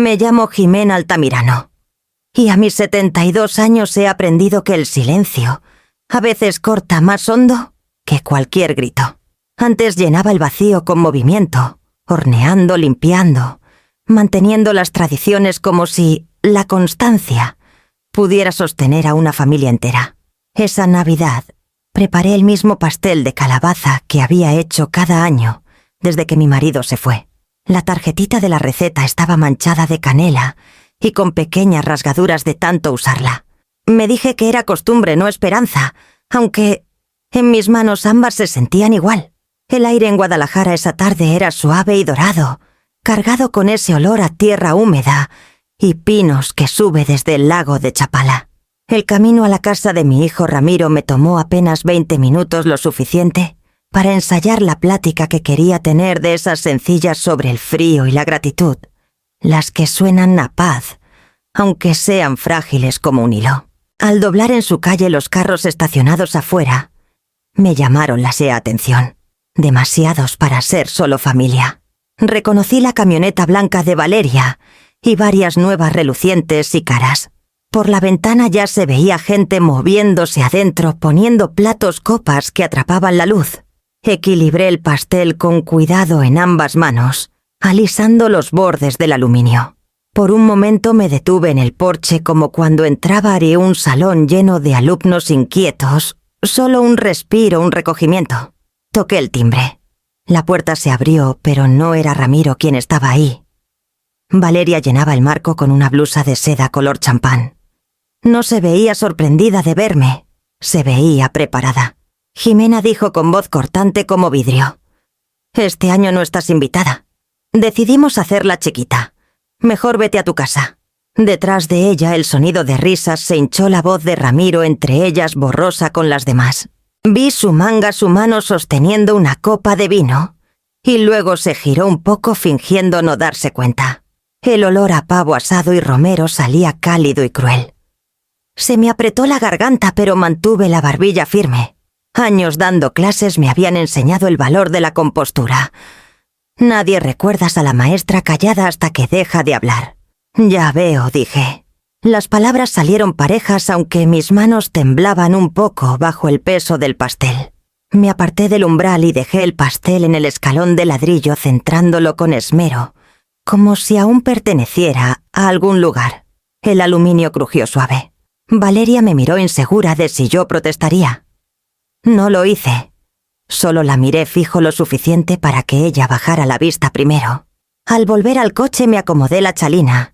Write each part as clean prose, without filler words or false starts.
Me llamo Jimena Altamirano. Y a mis 72 años he aprendido que el silencio a veces corta más hondo que cualquier grito. Antes llenaba el vacío con movimiento, horneando, limpiando, manteniendo las tradiciones como si la constancia pudiera sostener a una familia entera. Esa Navidad preparé el mismo pastel de calabaza que había hecho cada año desde que mi marido se fue. La tarjetita de la receta estaba manchada de canela y con pequeñas rasgaduras de tanto usarla. Me dije que era costumbre, no esperanza, aunque en mis manos ambas se sentían igual. El aire en Guadalajara esa tarde era suave y dorado, cargado con ese olor a tierra húmeda y pinos que sube desde el lago de Chapala. El camino a la casa de mi hijo Ramiro me tomó apenas 20 minutos, lo suficiente para ensayar la plática que quería tener de esas sencillas sobre el frío y la gratitud, las que suenan a paz, aunque sean frágiles como un hilo. Al doblar en su calle los carros estacionados afuera, me llamaron la atención. Demasiados para ser solo familia. Reconocí la camioneta blanca de Valeria y varias nuevas relucientes y caras. Por la ventana ya se veía gente moviéndose adentro, poniendo platos, copas que atrapaban la luz. Equilibré el pastel con cuidado en ambas manos, alisando los bordes del aluminio. Por un momento me detuve en el porche como cuando entraba a un salón lleno de alumnos inquietos. Solo un respiro, un recogimiento. Toqué el timbre. La puerta se abrió, pero no era Ramiro quien estaba ahí. Valeria llenaba el marco con una blusa de seda color champán. No se veía sorprendida de verme, se veía preparada. Jimena dijo con voz cortante como vidrio: «Este año no estás invitada. Decidimos hacerla chiquita. Mejor vete a tu casa». Detrás de ella el sonido de risas se hinchó la voz de Ramiro, entre ellas borrosa con las demás. Vi su mano sosteniendo una copa de vino, y luego se giró un poco fingiendo no darse cuenta. El olor a pavo asado y romero salía cálido y cruel. Se me apretó la garganta, pero mantuve la barbilla firme. Años dando clases me habían enseñado el valor de la compostura. Nadie recuerdas a la maestra callada hasta que deja de hablar. «Ya veo», dije. Las palabras salieron parejas, aunque mis manos temblaban un poco bajo el peso del pastel. Me aparté del umbral y dejé el pastel en el escalón de ladrillo, centrándolo con esmero, como si aún perteneciera a algún lugar. El aluminio crujió suave. Valeria me miró insegura de si yo protestaría. No lo hice. Solo la miré fijo lo suficiente para que ella bajara la vista primero. Al volver al coche me acomodé la chalina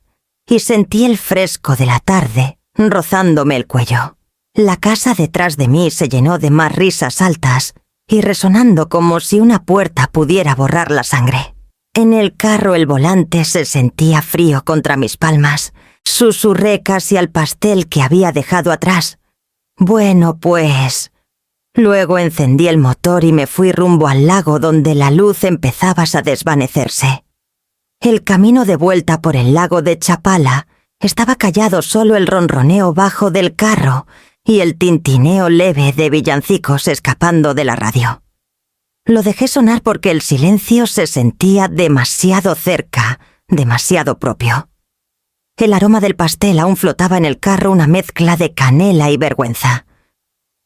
y sentí el fresco de la tarde rozándome el cuello. La casa detrás de mí se llenó de más risas altas y resonando como si una puerta pudiera borrar la sangre. En el carro el volante se sentía frío contra mis palmas. Susurré casi al pastel que había dejado atrás. «Bueno, pues...». Luego encendí el motor y me fui rumbo al lago, donde la luz empezaba a desvanecerse. El camino de vuelta por el lago de Chapala estaba callado, solo el ronroneo bajo del carro y el tintineo leve de villancicos escapando de la radio. Lo dejé sonar porque el silencio se sentía demasiado cerca, demasiado propio. El aroma del pastel aún flotaba en el carro, una mezcla de canela y vergüenza.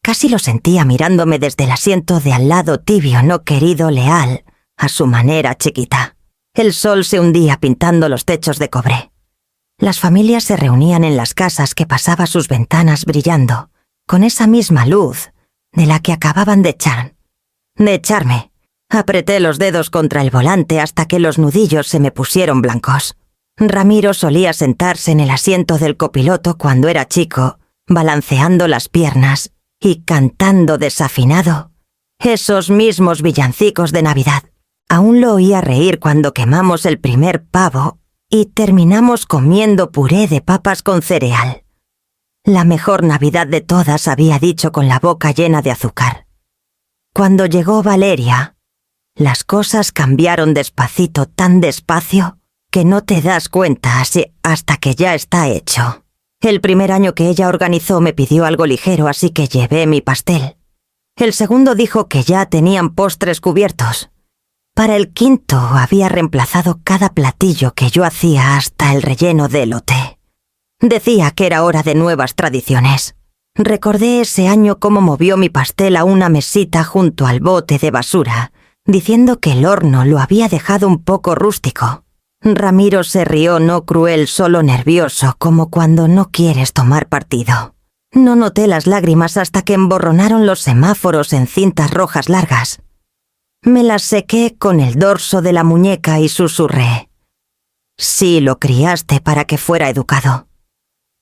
Casi lo sentía mirándome desde el asiento de al lado, tibio, no querido, leal, a su manera chiquita. El sol se hundía pintando los techos de cobre. Las familias se reunían en las casas que pasaba sus ventanas brillando, con esa misma luz de la que acababan de echarme. Apreté los dedos contra el volante hasta que los nudillos se me pusieron blancos. Ramiro solía sentarse en el asiento del copiloto cuando era chico, balanceando las piernas y cantando desafinado esos mismos villancicos de Navidad. Aún lo oía reír cuando quemamos el primer pavo y terminamos comiendo puré de papas con cereal. La mejor Navidad de todas, había dicho con la boca llena de azúcar. Cuando llegó Valeria, las cosas cambiaron despacito, tan despacio que no te das cuenta hasta que ya está hecho. El primer año que ella organizó me pidió algo ligero, así que llevé mi pastel. El segundo dijo que ya tenían postres cubiertos. Para el quinto había reemplazado cada platillo que yo hacía hasta el relleno de elote. Decía que era hora de nuevas tradiciones. Recordé ese año cómo movió mi pastel a una mesita junto al bote de basura, diciendo que el horno lo había dejado un poco rústico. Ramiro se rió, no cruel, solo nervioso, como cuando no quieres tomar partido. No noté las lágrimas hasta que emborronaron los semáforos en cintas rojas largas. Me las sequé con el dorso de la muñeca y susurré. Sí, lo criaste para que fuera educado.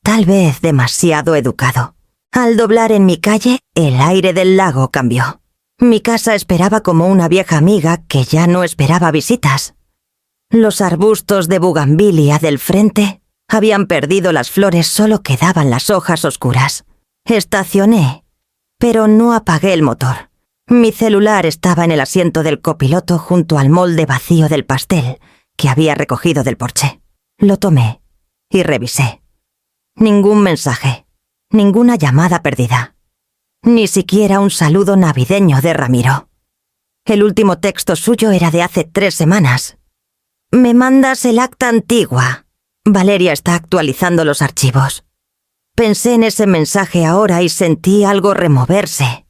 Tal vez demasiado educado. Al doblar en mi calle, el aire del lago cambió. Mi casa esperaba como una vieja amiga que ya no esperaba visitas. Los arbustos de bugambilia del frente habían perdido las flores, solo quedaban las hojas oscuras. Estacioné, pero no apagué el motor. Mi celular estaba en el asiento del copiloto junto al molde vacío del pastel que había recogido del porche. Lo tomé y revisé. Ningún mensaje, ninguna llamada perdida. Ni siquiera un saludo navideño de Ramiro. El último texto suyo era de hace 3 semanas. «Me mandas el acta antigua. Valeria está actualizando los archivos». Pensé en ese mensaje ahora y sentí algo removerse.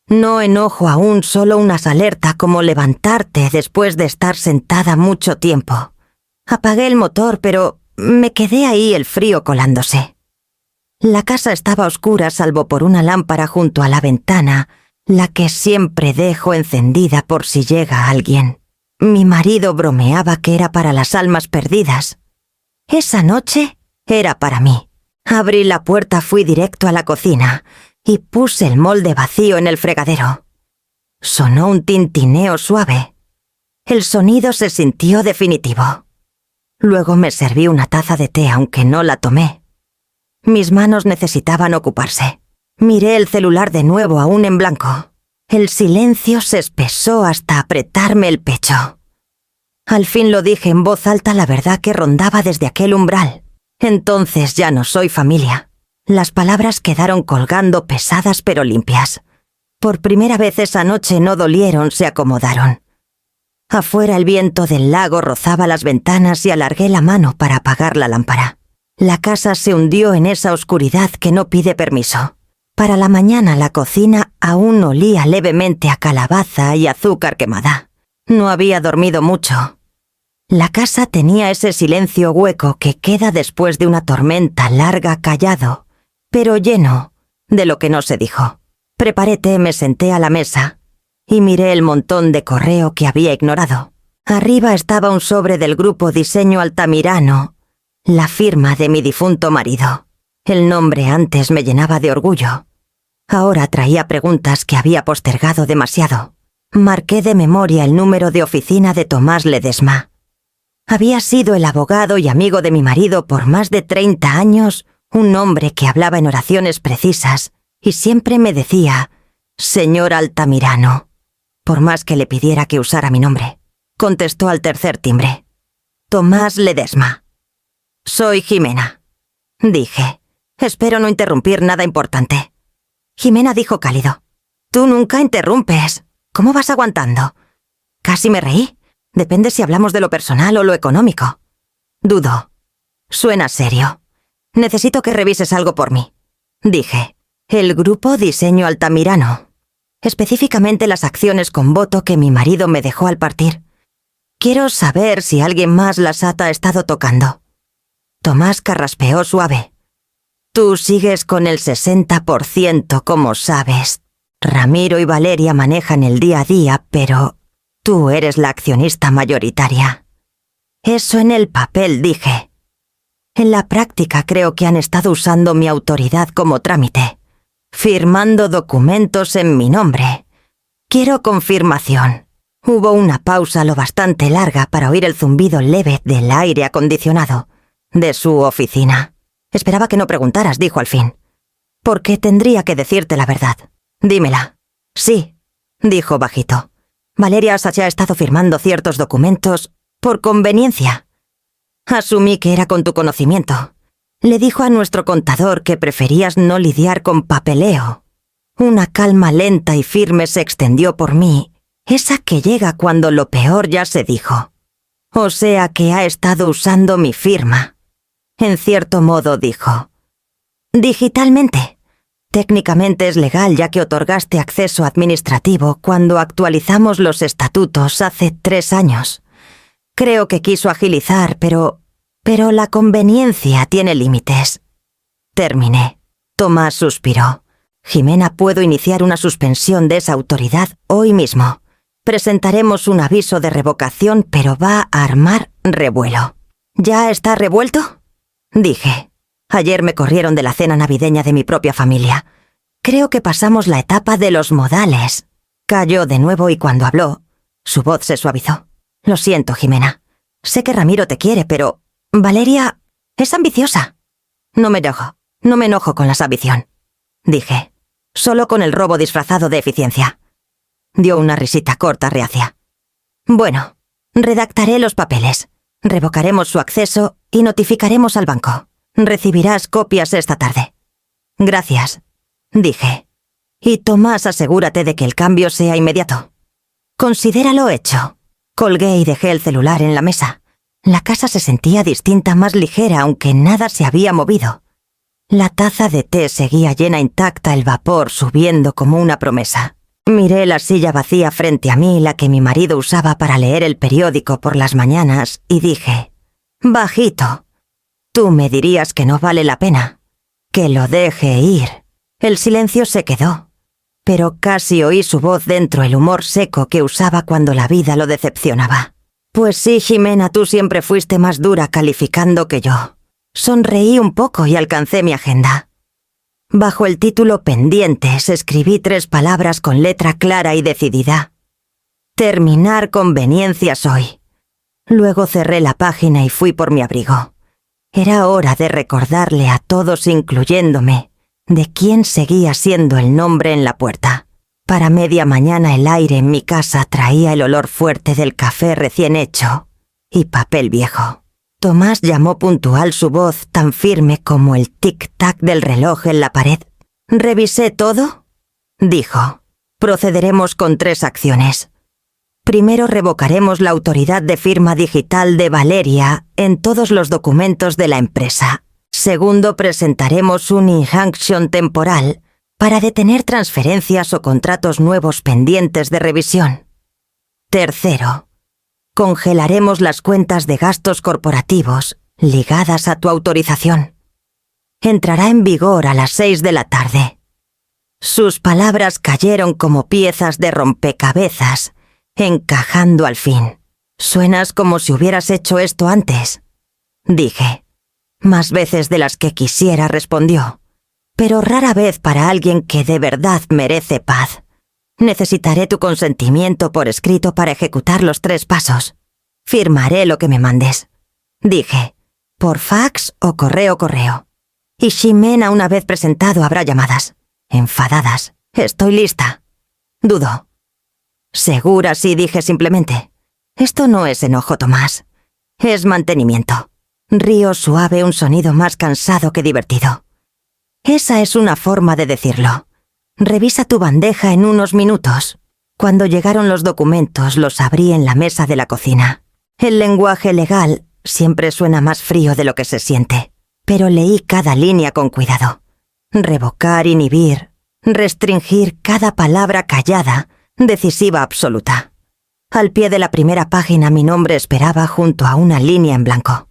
No enojo aún, solo unas alertas como levantarte después de estar sentada mucho tiempo. Apagué el motor, pero me quedé ahí, el frío colándose. La casa estaba oscura salvo por una lámpara junto a la ventana, la que siempre dejo encendida por si llega alguien. Mi marido bromeaba que era para las almas perdidas. Esa noche era para mí. Abrí la puerta, fui directo a la cocina y puse el molde vacío en el fregadero. Sonó un tintineo suave. El sonido se sintió definitivo. Luego me serví una taza de té, aunque no la tomé. Mis manos necesitaban ocuparse. Miré el celular de nuevo, aún en blanco. El silencio se espesó hasta apretarme el pecho. Al fin lo dije en voz alta, la verdad que rondaba desde aquel umbral. Entonces ya no soy familia. Las palabras quedaron colgando pesadas pero limpias. Por primera vez esa noche no dolieron, se acomodaron. Afuera el viento del lago rozaba las ventanas y alargué la mano para apagar la lámpara. La casa se hundió en esa oscuridad que no pide permiso. Para la mañana la cocina aún olía levemente a calabaza y azúcar quemada. No había dormido mucho. La casa tenía ese silencio hueco que queda después de una tormenta larga, callado, pero lleno de lo que no se dijo. Preparé té, me senté a la mesa y miré el montón de correo que había ignorado. Arriba estaba un sobre del grupo Diseño Altamirano, la firma de mi difunto marido. El nombre antes me llenaba de orgullo. Ahora traía preguntas que había postergado demasiado. Marqué de memoria el número de oficina de Tomás Ledesma. Había sido el abogado y amigo de mi marido por más de 30 años, un hombre que hablaba en oraciones precisas y siempre me decía, «Señor Altamirano», por más que le pidiera que usara mi nombre. Contestó al tercer timbre. «Tomás Ledesma». «Soy Jimena», dije. «Espero no interrumpir nada importante». Jimena dijo cálido. «Tú nunca interrumpes. ¿Cómo vas aguantando?» Casi me reí. Depende si hablamos de lo personal o lo económico. Dudo. Suena serio. Necesito que revises algo por mí. Dije. El grupo Diseño Altamirano. Específicamente las acciones con voto que mi marido me dejó al partir. Quiero saber si alguien más las ha estado tocando. Tomás carraspeó suave. Tú sigues con el 60%, como sabes. Ramiro y Valeria manejan el día a día, pero tú eres la accionista mayoritaria. Eso en el papel, dije. En la práctica creo que han estado usando mi autoridad como trámite, firmando documentos en mi nombre. Quiero confirmación. Hubo una pausa lo bastante larga para oír el zumbido leve del aire acondicionado de su oficina. Esperaba que no preguntaras, dijo al fin. Porque tendría que decirte la verdad. Dímela. Sí, dijo bajito. Valeria se ha estado firmando ciertos documentos por conveniencia. Asumí que era con tu conocimiento. Le dijo a nuestro contador que preferías no lidiar con papeleo. Una calma lenta y firme se extendió por mí Esa que llega cuando lo peor ya se dijo. O sea que ha estado usando mi firma. En cierto modo dijo. Digitalmente. Técnicamente es legal ya que otorgaste acceso administrativo cuando actualizamos los estatutos hace 3 años. Creo que quiso agilizar, pero la conveniencia tiene límites. Terminé. Tomás suspiró. Jimena, puedo iniciar una suspensión de esa autoridad hoy mismo. Presentaremos un aviso de revocación, pero va a armar revuelo. ¿Ya está revuelto? Dije. Ayer me corrieron de la cena navideña de mi propia familia. Creo que pasamos la etapa de los modales. Calló de nuevo y cuando habló, su voz se suavizó. Lo siento, Jimena. Sé que Ramiro te quiere, pero Valeria es ambiciosa. No me enojo con la ambición. Dije. Solo con el robo disfrazado de eficiencia. Dio una risita corta reacia. Bueno, redactaré los papeles. Revocaremos su acceso y notificaremos al banco. Recibirás copias esta tarde. Gracias, dije. Y Tomás, asegúrate de que el cambio sea inmediato. Considéralo hecho. Colgué y dejé el celular en la mesa. La casa se sentía distinta, más ligera, aunque nada se había movido. La taza de té seguía llena intacta, el vapor subiendo como una promesa. Miré la silla vacía frente a mí, la que mi marido usaba para leer el periódico por las mañanas, y dije, bajito. Tú me dirías que no vale la pena, que lo deje ir. El silencio se quedó, pero casi oí su voz dentro, el humor seco que usaba cuando la vida lo decepcionaba. Pues sí, Jimena, tú siempre fuiste más dura calificando que yo. Sonreí un poco y alcancé mi agenda. Bajo el título Pendientes escribí 3 palabras con letra clara y decidida. Terminar conveniencias hoy. Luego cerré la página y fui por mi abrigo. Era hora de recordarle a todos, incluyéndome, de quién seguía siendo el nombre en la puerta. Para media mañana el aire en mi casa traía el olor fuerte del café recién hecho y papel viejo. Tomás llamó puntual, su voz tan firme como el tic-tac del reloj en la pared. ¿Revisé todo? Dijo. Procederemos con 3 acciones. Primero revocaremos la autoridad de firma digital de Valeria en todos los documentos de la empresa. Segundo, presentaremos un injunction temporal para detener transferencias o contratos nuevos pendientes de revisión. Tercero, congelaremos las cuentas de gastos corporativos ligadas a tu autorización. Entrará en vigor a las 6 de la tarde. Sus palabras cayeron como piezas de rompecabezas, encajando al fin. Suenas como si hubieras hecho esto antes, dije. Más veces de las que quisiera, respondió, pero rara vez para alguien que de verdad merece paz. Necesitaré tu consentimiento por escrito para ejecutar los 3 pasos. Firmaré lo que me mandes. Dije, por fax o correo. Y Ximena, una vez presentado, habrá llamadas. Enfadadas. Estoy lista. Dudó. Segura, sí, dije simplemente. Esto no es enojo, Tomás. Es mantenimiento. Río suave, un sonido más cansado que divertido. Esa es una forma de decirlo. Revisa tu bandeja en unos minutos. Cuando llegaron los documentos, los abrí en la mesa de la cocina. El lenguaje legal siempre suena más frío de lo que se siente, pero leí cada línea con cuidado. Revocar, inhibir, restringir, cada palabra callada, decisiva absoluta. Al pie de la primera página mi nombre esperaba junto a una línea en blanco.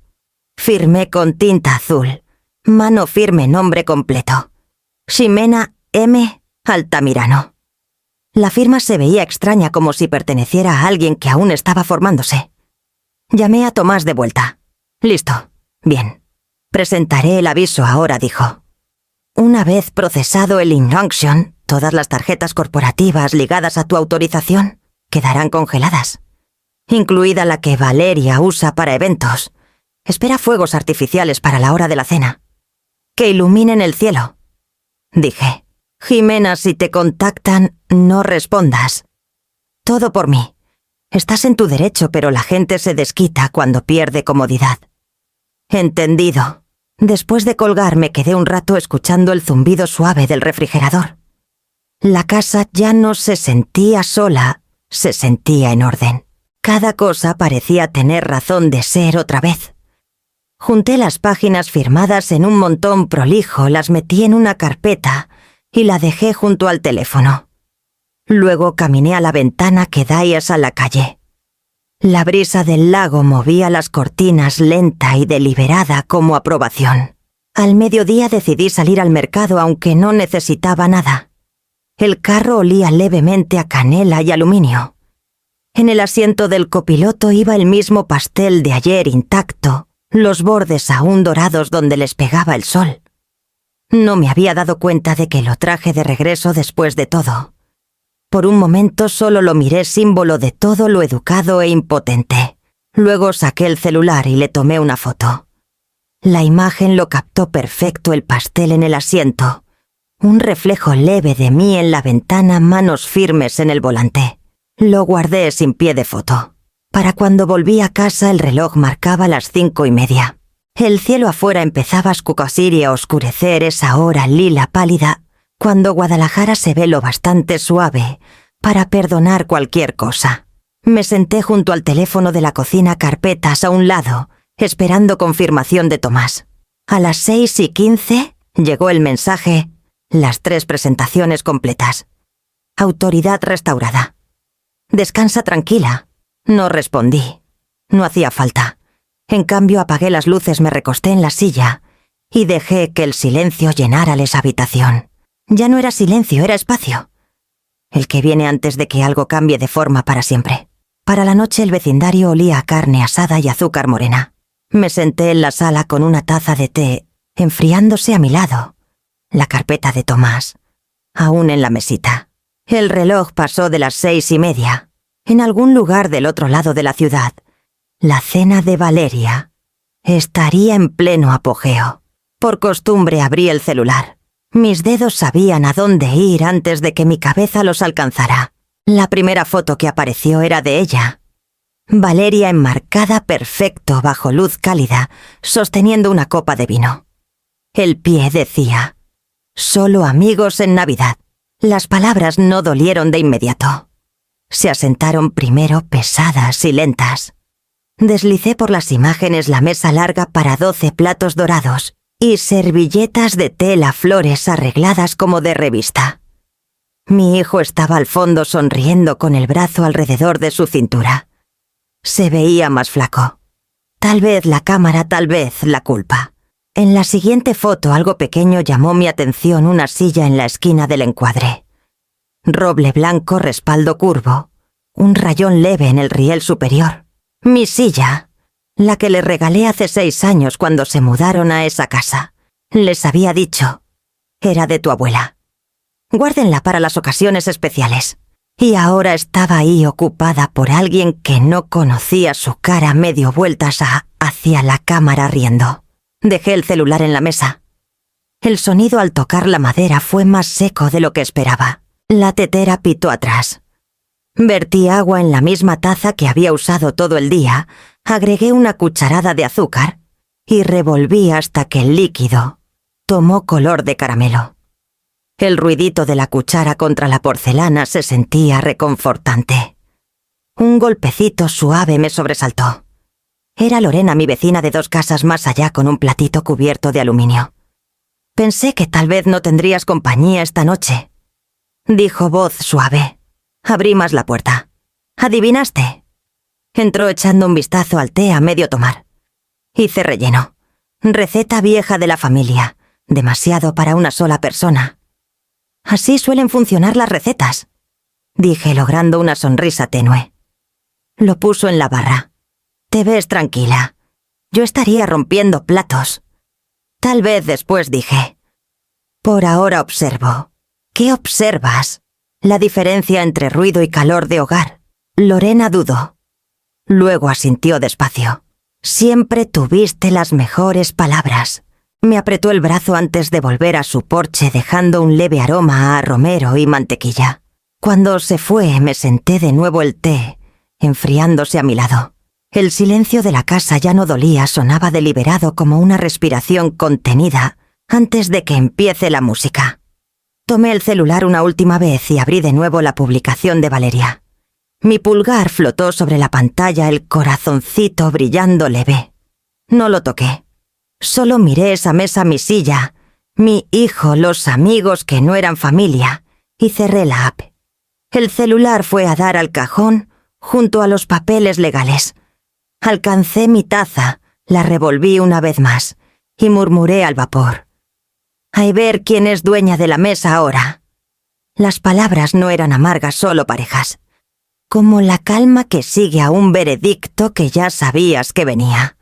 Firmé con tinta azul. Mano firme, nombre completo. Ximena M. Altamirano. La firma se veía extraña, como si perteneciera a alguien que aún estaba formándose. Llamé a Tomás de vuelta. Listo. Bien. Presentaré el aviso ahora, dijo. Una vez procesado el injunction, todas las tarjetas corporativas ligadas a tu autorización quedarán congeladas, incluida la que Valeria usa para eventos. Espera fuegos artificiales para la hora de la cena. Que iluminen el cielo. Dije, Jimena, si te contactan, no respondas. Todo por mí. Estás en tu derecho, pero la gente se desquita cuando pierde comodidad. Entendido. Después de colgar me quedé un rato escuchando el zumbido suave del refrigerador. La casa ya no se sentía sola, Se sentía en orden. Cada cosa parecía tener razón de ser otra vez. Junté las páginas firmadas en un montón prolijo, las metí en una carpeta y la dejé junto al teléfono. Luego caminé a la ventana que da a la calle. La brisa del lago movía las cortinas lenta y deliberada como aprobación. Al mediodía decidí salir al mercado aunque no necesitaba nada. El carro olía levemente a canela y aluminio. En el asiento del copiloto iba el mismo pastel de ayer intacto, los bordes aún dorados donde les pegaba el sol. No me había dado cuenta de que lo traje de regreso después de todo. Por un momento solo lo miré símbolo de todo lo educado e impotente. Luego saqué el celular y le tomé una foto. La imagen lo captó perfecto, el pastel en el asiento, un reflejo leve de mí en la ventana, manos firmes en el volante. Lo guardé sin pie de foto. Para cuando volví a casa el reloj marcaba las 5:30. El cielo afuera empezaba a escucir y a oscurecer esa hora lila pálida, cuando Guadalajara se ve lo bastante suave para perdonar cualquier cosa. Me senté junto al teléfono de la cocina, carpetas a un lado, esperando confirmación de Tomás. A las 6:15 llegó el mensaje, las 3 presentaciones completas. Autoridad restaurada. Descansa tranquila. No respondí. No hacía falta. En cambio apagué las luces, me recosté en la silla y dejé que el silencio llenara la habitación. Ya no era silencio, era espacio. El que viene antes de que algo cambie de forma para siempre. Para la noche el vecindario olía a carne asada y azúcar morena. Me senté en la sala con una taza de té, enfriándose a mi lado. La carpeta de Tomás, aún en la mesita. El reloj pasó de las 6:30. En algún lugar del otro lado de la ciudad, la cena de Valeria estaría en pleno apogeo. Por costumbre abrí el celular. Mis dedos sabían a dónde ir antes de que mi cabeza los alcanzara. La primera foto que apareció era de ella. Valeria enmarcada perfecto bajo luz cálida, sosteniendo una copa de vino. El pie decía: «Solo amigos en Navidad». Las palabras no dolieron de inmediato. Se asentaron primero pesadas y lentas. Deslicé por las imágenes la mesa larga para 12 platos dorados y servilletas de tela, flores arregladas como de revista. Mi hijo estaba al fondo sonriendo con el brazo alrededor de su cintura. Se veía más flaco. Tal vez la cámara, tal vez la culpa. En la siguiente foto algo pequeño llamó mi atención, una silla en la esquina del encuadre. Roble blanco, respaldo curvo, un rayón leve en el riel superior. Mi silla, la que le regalé hace 6 años cuando se mudaron a esa casa. Les había dicho, era de tu abuela. Guárdenla para las ocasiones especiales. Y ahora estaba ahí ocupada por alguien que no conocía su cara, medio vueltas hacia la cámara riendo. Dejé el celular en la mesa. El sonido al tocar la madera fue más seco de lo que esperaba. La tetera pitó atrás. Vertí agua en la misma taza que había usado todo el día, agregué una cucharada de azúcar y revolví hasta que el líquido tomó color de caramelo. El ruidito de la cuchara contra la porcelana se sentía reconfortante. Un golpecito suave me sobresaltó. Era Lorena, mi vecina de 2 casas más allá, con un platito cubierto de aluminio. «Pensé que tal vez no tendrías compañía esta noche», dijo voz suave. Abrí más la puerta. «¿Adivinaste?» Entró echando un vistazo al té a medio tomar. Hice relleno. Receta vieja de la familia. Demasiado para una sola persona. «Así suelen funcionar las recetas», dije logrando una sonrisa tenue. Lo puso en la barra. «Te ves tranquila. Yo estaría rompiendo platos». Tal vez después dije. «Por ahora observo». «¿Qué observas?» «La diferencia entre ruido y calor de hogar». Lorena dudó. Luego asintió despacio. «Siempre tuviste las mejores palabras». Me apretó el brazo antes de volver a su porche, dejando un leve aroma a romero y mantequilla. Cuando se fue, me senté de nuevo el té, enfriándose a mi lado. El silencio de la casa ya no dolía, sonaba deliberado como una respiración contenida antes de que empiece la música. Tomé el celular una última vez y abrí de nuevo la publicación de Valeria. Mi pulgar flotó sobre la pantalla, el corazoncito brillando leve. No lo toqué. Solo miré esa mesa, mi silla, mi hijo, los amigos que no eran familia, y cerré la app. El celular fue a dar al cajón junto a los papeles legales. Alcancé mi taza, la revolví una vez más y murmuré al vapor. Hay ver quién es dueña de la mesa ahora. Las palabras no eran amargas, solo parejas. Como la calma que sigue a un veredicto que ya sabías que venía.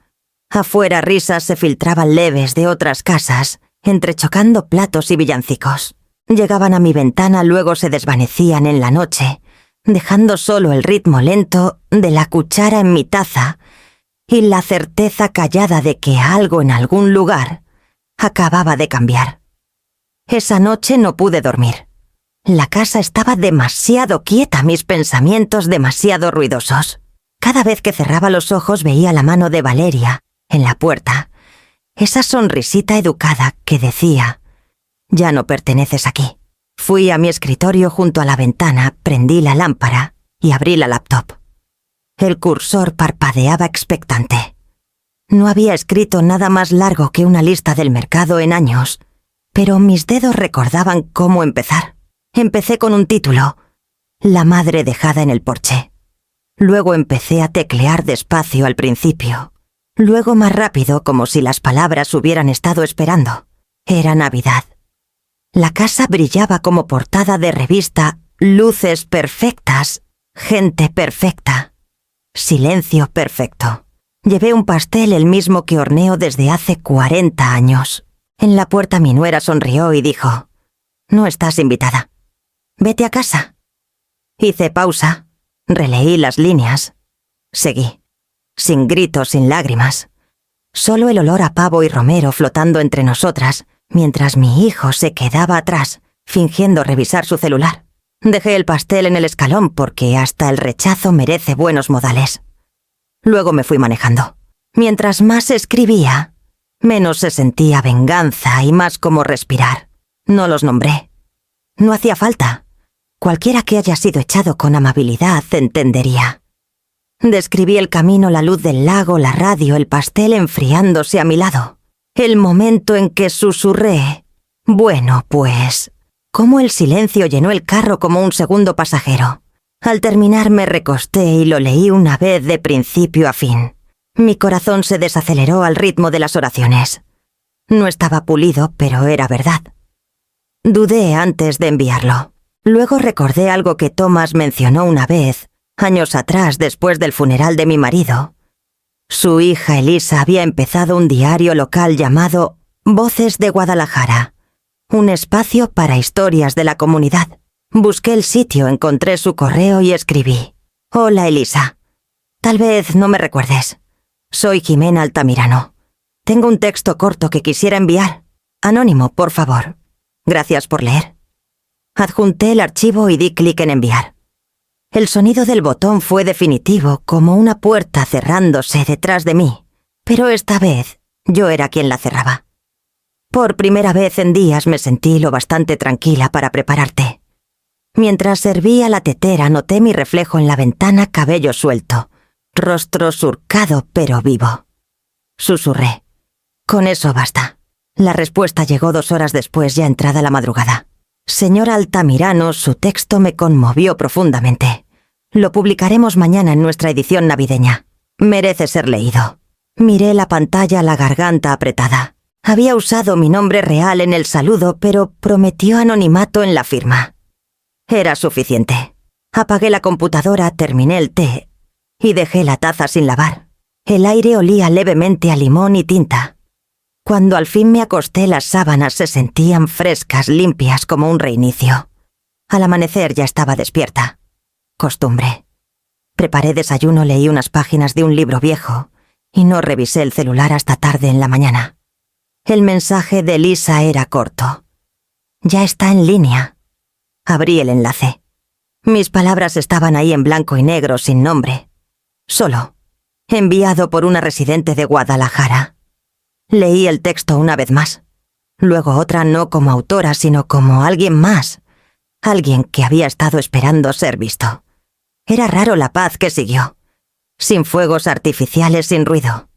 Afuera risas se filtraban leves de otras casas, entrechocando platos y villancicos. Llegaban a mi ventana, luego se desvanecían en la noche, dejando solo el ritmo lento de la cuchara en mi taza y la certeza callada de que algo en algún lugar acababa de cambiar. Esa noche no pude dormir. La casa estaba demasiado quieta, mis pensamientos demasiado ruidosos. Cada vez que cerraba los ojos veía la mano de Valeria en la puerta, esa sonrisita educada que decía: «Ya no perteneces aquí». Fui a mi escritorio junto a la ventana, prendí la lámpara y abrí la laptop. El cursor parpadeaba expectante. No había escrito nada más largo que una lista del mercado en años, pero mis dedos recordaban cómo empezar. Empecé con un título: La madre dejada en el porche. Luego empecé a teclear despacio al principio. Luego más rápido, como si las palabras hubieran estado esperando. Era Navidad. La casa brillaba como portada de revista, luces perfectas, gente perfecta, silencio perfecto. Llevé un pastel, el mismo que horneo desde hace 40 años. En la puerta mi nuera sonrió y dijo: «No estás invitada. Vete a casa». Hice pausa, releí las líneas. Seguí, sin gritos, sin lágrimas. Solo el olor a pavo y romero flotando entre nosotras, mientras mi hijo se quedaba atrás, fingiendo revisar su celular. Dejé el pastel en el escalón porque hasta el rechazo merece buenos modales. Luego me fui manejando. Mientras más escribía, menos se sentía venganza y más como respirar. No los nombré. No hacía falta. Cualquiera que haya sido echado con amabilidad entendería. Describí el camino, la luz del lago, la radio, el pastel enfriándose a mi lado. El momento en que susurré: «Bueno, pues», cómo el silencio llenó el carro como un segundo pasajero. Al terminar me recosté y lo leí una vez de principio a fin. Mi corazón se desaceleró al ritmo de las oraciones. No estaba pulido, pero era verdad. Dudé antes de enviarlo. Luego recordé algo que Thomas mencionó una vez, años atrás, después del funeral de mi marido. Su hija Elisa había empezado un diario local llamado Voces de Guadalajara, un espacio para historias de la comunidad. Busqué el sitio, encontré su correo y escribí: «Hola, Elisa. Tal vez no me recuerdes. Soy Jimena Altamirano. Tengo un texto corto que quisiera enviar. Anónimo, por favor. Gracias por leer». Adjunté el archivo y di clic en enviar. El sonido del botón fue definitivo, como una puerta cerrándose detrás de mí, pero esta vez yo era quien la cerraba. Por primera vez en días me sentí lo bastante tranquila para preparar té. Mientras servía la tetera noté mi reflejo en la ventana, cabello suelto, rostro surcado pero vivo. Susurré: «Con eso basta». La respuesta llegó 2 horas después, ya entrada la madrugada. «Señora Altamirano, su texto me conmovió profundamente. Lo publicaremos mañana en nuestra edición navideña. Merece ser leído». Miré la pantalla, la garganta apretada. Había usado mi nombre real en el saludo, pero prometió anonimato en la firma. Era suficiente. Apagué la computadora, terminé el té y dejé la taza sin lavar. El aire olía levemente a limón y tinta. Cuando al fin me acosté, las sábanas se sentían frescas, limpias, como un reinicio. Al amanecer ya estaba despierta. Costumbre. Preparé desayuno, leí unas páginas de un libro viejo y no revisé el celular hasta tarde en la mañana. El mensaje de Lisa era corto: «Ya está en línea». Abrí el enlace. Mis palabras estaban ahí en blanco y negro, sin nombre. Solo. Enviado por una residente de Guadalajara. Leí el texto una vez más. Luego otra, no como autora, sino como alguien más. Alguien que había estado esperando ser visto. Era raro la paz que siguió. Sin fuegos artificiales, sin ruido.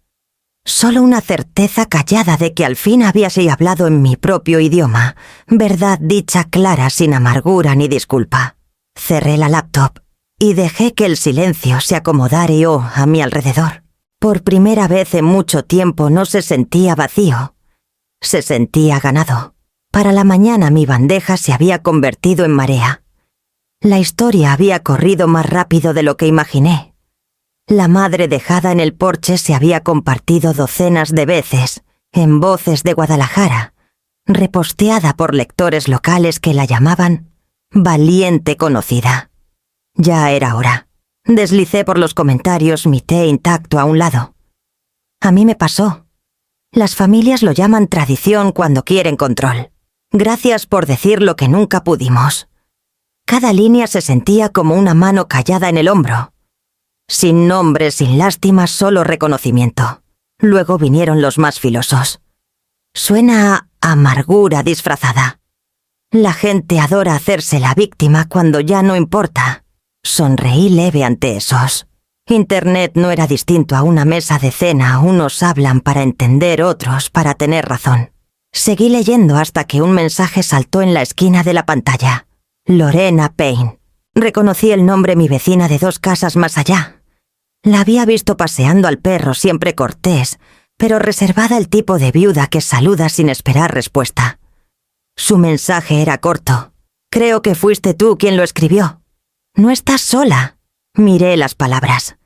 Solo una certeza callada de que al fin había sido hablado en mi propio idioma, verdad dicha clara sin amargura ni disculpa. Cerré la laptop y dejé que el silencio se acomodara a mi alrededor. Por primera vez en mucho tiempo no se sentía vacío. Se sentía ganado. Para la mañana mi bandeja se había convertido en marea. La historia había corrido más rápido de lo que imaginé. La madre dejada en el porche se había compartido docenas de veces, en Voces de Guadalajara, reposteada por lectores locales que la llamaban valiente conocida. Ya era hora. Deslicé por los comentarios mi té intacto a un lado. A mí me pasó. Las familias lo llaman tradición cuando quieren control. Gracias por decir lo que nunca pudimos. Cada línea se sentía como una mano callada en el hombro. Sin nombre, sin lástima, solo reconocimiento. Luego vinieron los más filosos. Suena a amargura disfrazada. La gente adora hacerse la víctima cuando ya no importa. Sonreí leve ante esos. Internet no era distinto a una mesa de cena. Unos hablan para entender, otros para tener razón. Seguí leyendo hasta que un mensaje saltó en la esquina de la pantalla. Lorena Payne. Reconocí el nombre mi vecina de 2 casas más allá. La había visto paseando al perro, siempre cortés, pero reservada, el tipo de viuda que saluda sin esperar respuesta. Su mensaje era corto. Creo que fuiste tú quien lo escribió. No estás sola. Miré las palabras.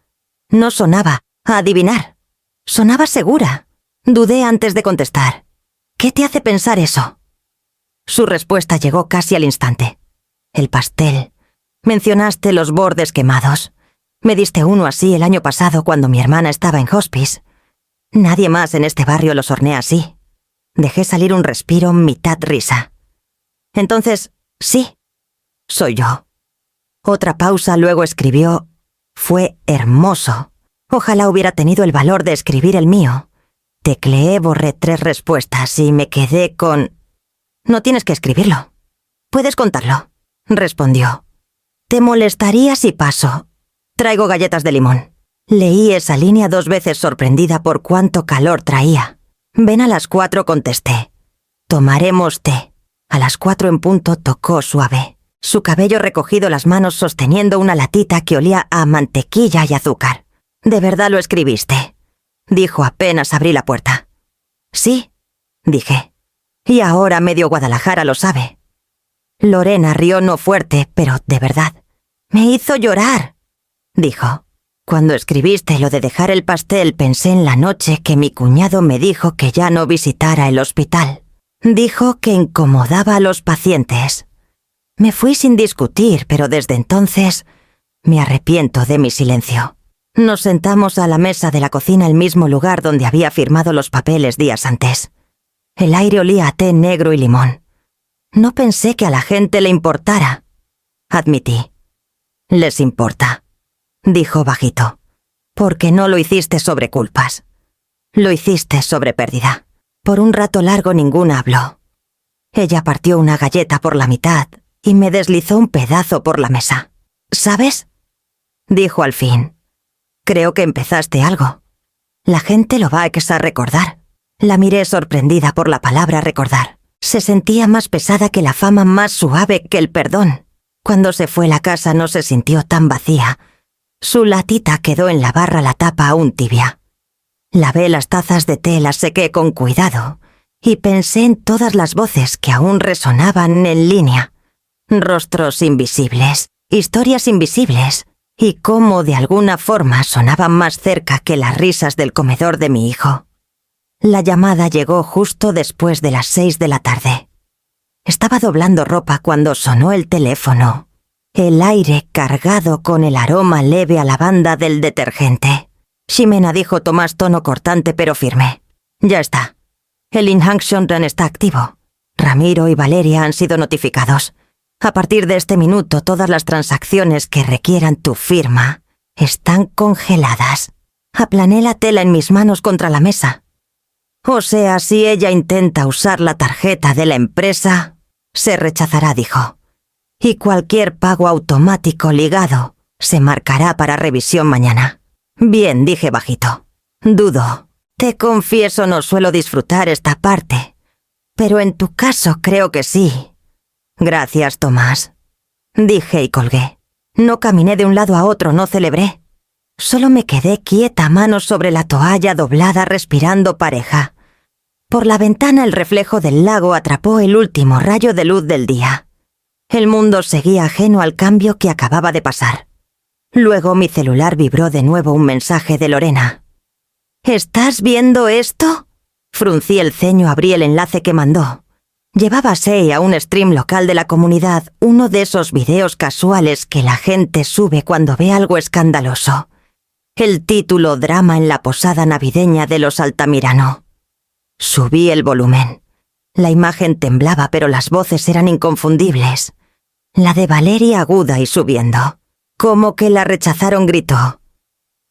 No sonaba a adivinar. Sonaba segura. Dudé antes de contestar. ¿Qué te hace pensar eso? Su respuesta llegó casi al instante. El pastel. Mencionaste los bordes quemados. Me diste uno así el año pasado cuando mi hermana estaba en hospice. Nadie más en este barrio los hornea así. Dejé salir un respiro, mitad risa. Entonces, sí, soy yo. Otra pausa, luego escribió: fue hermoso. Ojalá hubiera tenido el valor de escribir el mío. Tecleé, borré 3 respuestas y me quedé con... No tienes que escribirlo. Puedes contarlo, respondió. Te molestaría si paso. Traigo galletas de limón. Leí esa línea 2 veces, sorprendida por cuánto calor traía. Ven a las 4, contesté. Tomaremos té. A las 4 en punto tocó suave. Su cabello recogido, las manos sosteniendo una latita que olía a mantequilla y azúcar. ¿De verdad lo escribiste?, dijo apenas abrí la puerta. Sí, dije. Y ahora medio Guadalajara lo sabe. Lorena rió, no fuerte, pero de verdad. Me hizo llorar, dijo. Cuando escribiste lo de dejar el pastel, pensé en la noche que mi cuñado me dijo que ya no visitara el hospital. Dijo que incomodaba a los pacientes. Me fui sin discutir, pero desde entonces me arrepiento de mi silencio. Nos sentamos a la mesa de la cocina, el mismo lugar donde había firmado los papeles días antes. El aire olía a té negro y limón. No pensé que a la gente le importara, admití. Les importa, dijo bajito, porque no lo hiciste sobre culpas. Lo hiciste sobre pérdida. Por un rato largo ninguna habló. Ella partió una galleta por la mitad y me deslizó un pedazo por la mesa. ¿Sabes?, dijo al fin. Creo que empezaste algo. La gente lo va a recordar. La miré sorprendida por la palabra recordar. Se sentía más pesada que la fama, más suave que el perdón. Cuando se fue la casa no se sintió tan vacía. Su latita quedó en la barra, la tapa aún tibia. Lavé las tazas de té, las sequé con cuidado y pensé en todas las voces que aún resonaban en línea. Rostros invisibles, historias invisibles, y cómo de alguna forma sonaban más cerca que las risas del comedor de mi hijo. La llamada llegó justo después de las 6 de la tarde. Estaba doblando ropa cuando sonó el teléfono. El aire cargado con el aroma leve a lavanda del detergente. Ximena, dijo Tomás, tono cortante pero firme. Ya está. El Injunction está activo. Ramiro y Valeria han sido notificados. A partir de este minuto, todas las transacciones que requieran tu firma están congeladas. Aplané la tela en mis manos contra la mesa. O sea, si ella intenta usar la tarjeta de la empresa, se rechazará, dijo. Y cualquier pago automático ligado Se marcará para revisión mañana. Bien, dije bajito. Dudo. Te confieso, no suelo disfrutar esta parte. Pero en tu caso creo que sí. Gracias, Tomás. Dije y colgué. No caminé de un lado a otro, no celebré. Solo me quedé quieta, manos sobre la toalla doblada, respirando pareja. Por la ventana el reflejo del lago atrapó el último rayo de luz del día. El mundo seguía ajeno al cambio que acababa de pasar. Luego mi celular vibró de nuevo un mensaje de Lorena. ¿Estás viendo esto? Fruncí el ceño, abrí el enlace que mandó. Llevaba Sei a un stream local de la comunidad, uno de esos videos casuales que la gente sube cuando ve algo escandaloso. El título Drama en la posada navideña de los Altamirano. Subí el volumen. La imagen temblaba, pero las voces eran inconfundibles. La de Valeria aguda y subiendo. Como que la rechazaron, gritó.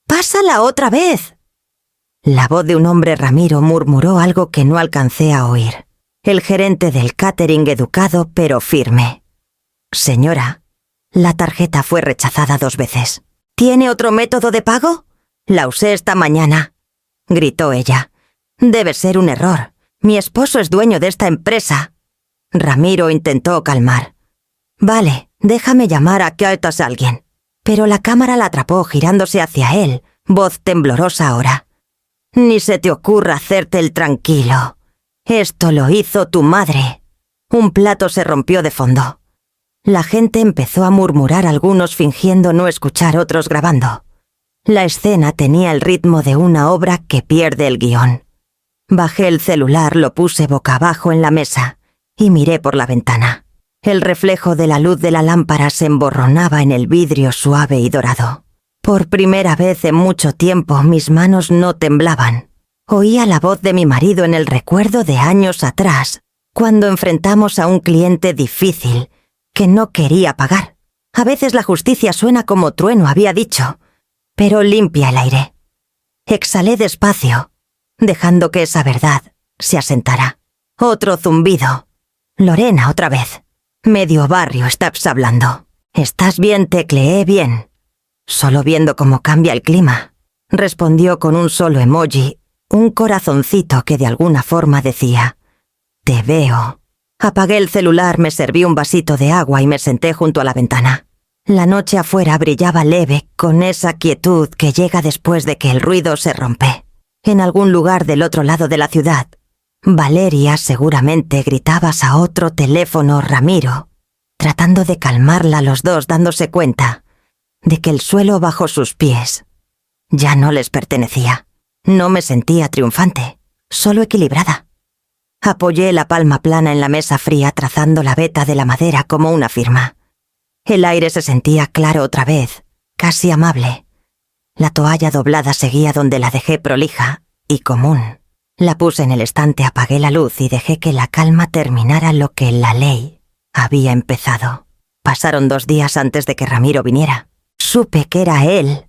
¡Pásala otra vez! La voz de un hombre, Ramiro, murmuró algo que no alcancé a oír. El gerente del catering, educado pero firme. Señora, la tarjeta fue rechazada 2 veces. ¿Tiene otro método de pago? La usé esta mañana, gritó ella. Debe ser un error. Mi esposo es dueño de esta empresa. Ramiro intentó calmar. Vale, déjame llamar a Kaitas a alguien. Pero la cámara la atrapó girándose hacia él, voz temblorosa ahora. Ni se te ocurra hacerte el tranquilo. Esto lo hizo tu madre. Un plato se rompió de fondo. La gente empezó a murmurar, algunos fingiendo no escuchar, otros grabando. La escena tenía el ritmo de una obra que pierde el guión. Bajé el celular, lo puse boca abajo en la mesa y miré por la ventana. El reflejo de la luz de la lámpara se emborronaba en el vidrio suave y dorado. Por primera vez en mucho tiempo mis manos no temblaban. Oía la voz de mi marido en el recuerdo de años atrás, cuando enfrentamos a un cliente difícil que no quería pagar. A veces la justicia suena como trueno, había dicho, pero limpia el aire. Exhalé despacio, dejando que esa verdad se asentara. Otro zumbido. Lorena otra vez. Medio barrio está hablando. ¿Estás bien? Tecleé bien. Solo viendo cómo cambia el clima. Respondió con un solo emoji, un corazoncito que de alguna forma decía, te veo. Apagué el celular, me serví un vasito de agua y me senté junto a la ventana. La noche afuera brillaba leve, con esa quietud que llega después de que el ruido se rompe. En algún lugar del otro lado de la ciudad, Valeria seguramente gritabas a otro teléfono, Ramiro, tratando de calmarla, los dos dándose cuenta de que el suelo bajo sus pies ya no les pertenecía. No me sentía triunfante, solo equilibrada. Apoyé la palma plana en la mesa fría, trazando la veta de la madera como una firma. El aire se sentía claro otra vez, casi amable. La toalla doblada seguía donde la dejé, prolija y común. La puse en el estante, apagué la luz y dejé que la calma terminara lo que la ley había empezado. Pasaron 2 días antes de que Ramiro viniera. Supe que era él.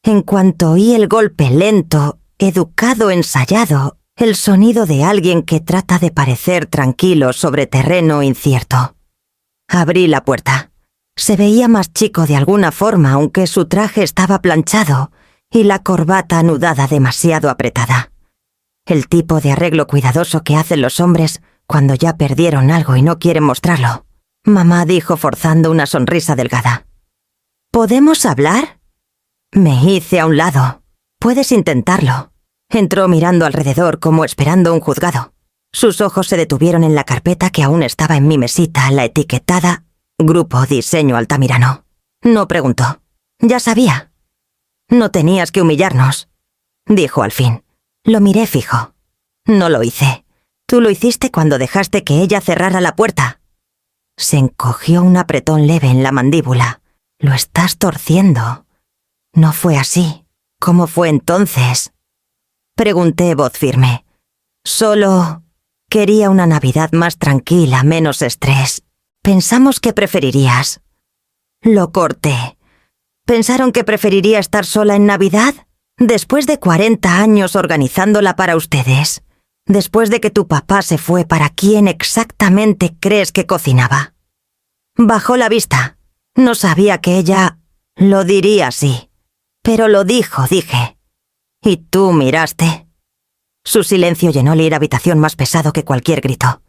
En cuanto oí el golpe lento, educado, ensayado, el sonido de alguien que trata de parecer tranquilo sobre terreno incierto. Abrí la puerta. Se veía más chico de alguna forma, aunque su traje estaba planchado y la corbata anudada demasiado apretada. El tipo de arreglo cuidadoso que hacen los hombres cuando ya perdieron algo y no quieren mostrarlo. Mamá dijo forzando una sonrisa delgada. ¿Podemos hablar? Me hice a un lado. Puedes intentarlo. Entró mirando alrededor como esperando un juzgado. Sus ojos se detuvieron en la carpeta que aún estaba en mi mesita, la etiquetada Grupo Diseño Altamirano. No preguntó. Ya sabía. No tenías que humillarnos, dijo al fin. Lo miré fijo. No lo hice. Tú lo hiciste cuando dejaste que ella cerrara la puerta. Se encogió un apretón leve en la mandíbula. Lo estás torciendo. No fue así. ¿Cómo fue entonces? Pregunté voz firme. Solo quería una Navidad más tranquila, menos estrés. Pensamos que preferirías. Lo corté. ¿Pensaron que preferiría estar sola en Navidad? Después de 40 años organizándola para ustedes. Después de que tu papá se fue, ¿para quién exactamente crees que cocinaba? Bajó la vista. No sabía que ella Lo diría, sí. Pero lo dijo, dije. ¿Y tú miraste? Su silencio llenó la habitación más pesado que cualquier grito.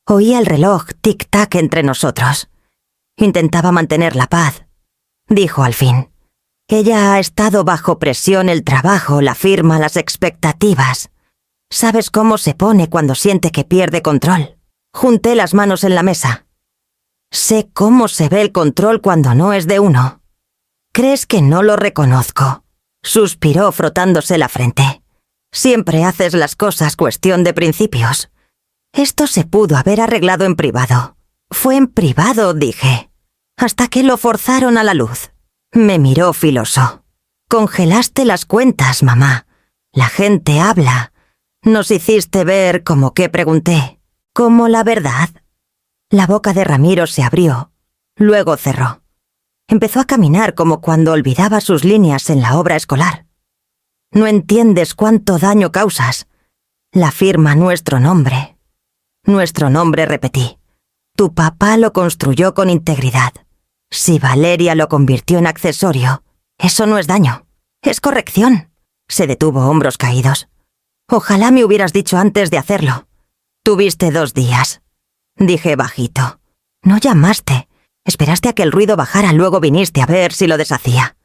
Oía el reloj tic-tac entre nosotros. Intentaba mantener la paz. Dijo al fin. Ella ha estado bajo presión, el trabajo, la firma, las expectativas. ¿Sabes cómo se pone cuando siente que pierde control? Junté las manos en la mesa. Sé cómo se ve el control cuando no es de uno. ¿Crees que no lo reconozco? Suspiró frotándose la frente. Siempre haces las cosas cuestión de principios. Esto se pudo haber arreglado en privado. Fue en privado, dije. Hasta que lo forzaron a la luz. Me miró filoso. Congelaste las cuentas, mamá. La gente habla. Nos hiciste ver como que pregunté. ¿Cómo la verdad? La boca de Ramiro se abrió. Luego cerró. Empezó a caminar como cuando olvidaba sus líneas en la obra escolar. No entiendes cuánto daño causas. La firma nuestro nombre. Nuestro nombre, repetí. Tu papá lo construyó con integridad. Si Valeria lo convirtió en accesorio, eso no es daño, es corrección. Se detuvo, hombros caídos. Ojalá me hubieras dicho antes de hacerlo. Tuviste 2 días. Dije bajito. No llamaste. Esperaste a que el ruido bajara, luego viniste a ver si lo deshacía.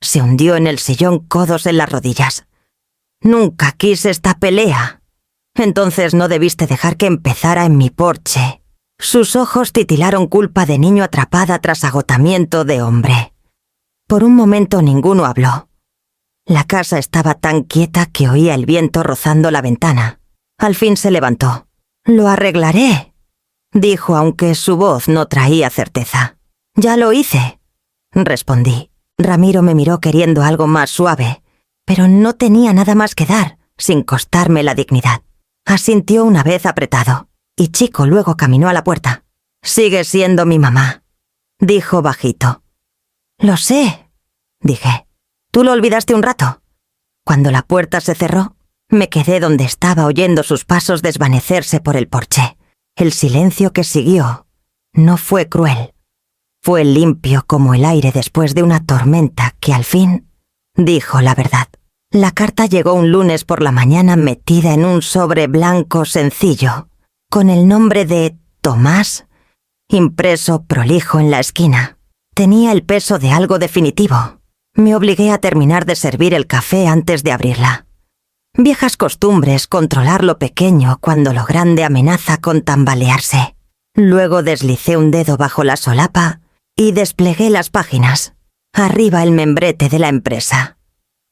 Se hundió en el sillón, codos en las rodillas. Nunca quise esta pelea. Entonces no debiste dejar que empezara en mi porche. Sus ojos titilaron culpa de niño atrapada tras agotamiento de hombre. Por un momento ninguno habló. La casa estaba tan quieta que oía el viento rozando la ventana. Al fin se levantó. «Lo arreglaré», dijo, aunque su voz no traía certeza. «Ya lo hice», respondí. Ramiro me miró queriendo algo más suave, pero no tenía nada más que dar, sin costarme la dignidad. Asintió una vez apretado, y Chico luego caminó a la puerta. «Sigue siendo mi mamá», dijo bajito. «Lo sé», dije. «Tú lo olvidaste un rato». Cuando la puerta se cerró, me quedé donde estaba oyendo sus pasos desvanecerse por el porche. El silencio que siguió no fue cruel. Fue limpio como el aire después de una tormenta que al fin dijo la verdad. La carta llegó un lunes por la mañana metida en un sobre blanco sencillo, con el nombre de Tomás, impreso prolijo en la esquina. Tenía el peso de algo definitivo. Me obligué a terminar de servir el café antes de abrirla. Viejas costumbres, controlar lo pequeño cuando lo grande amenaza con tambalearse. Luego deslicé un dedo bajo la solapa y desplegué las páginas. Arriba el membrete de la empresa.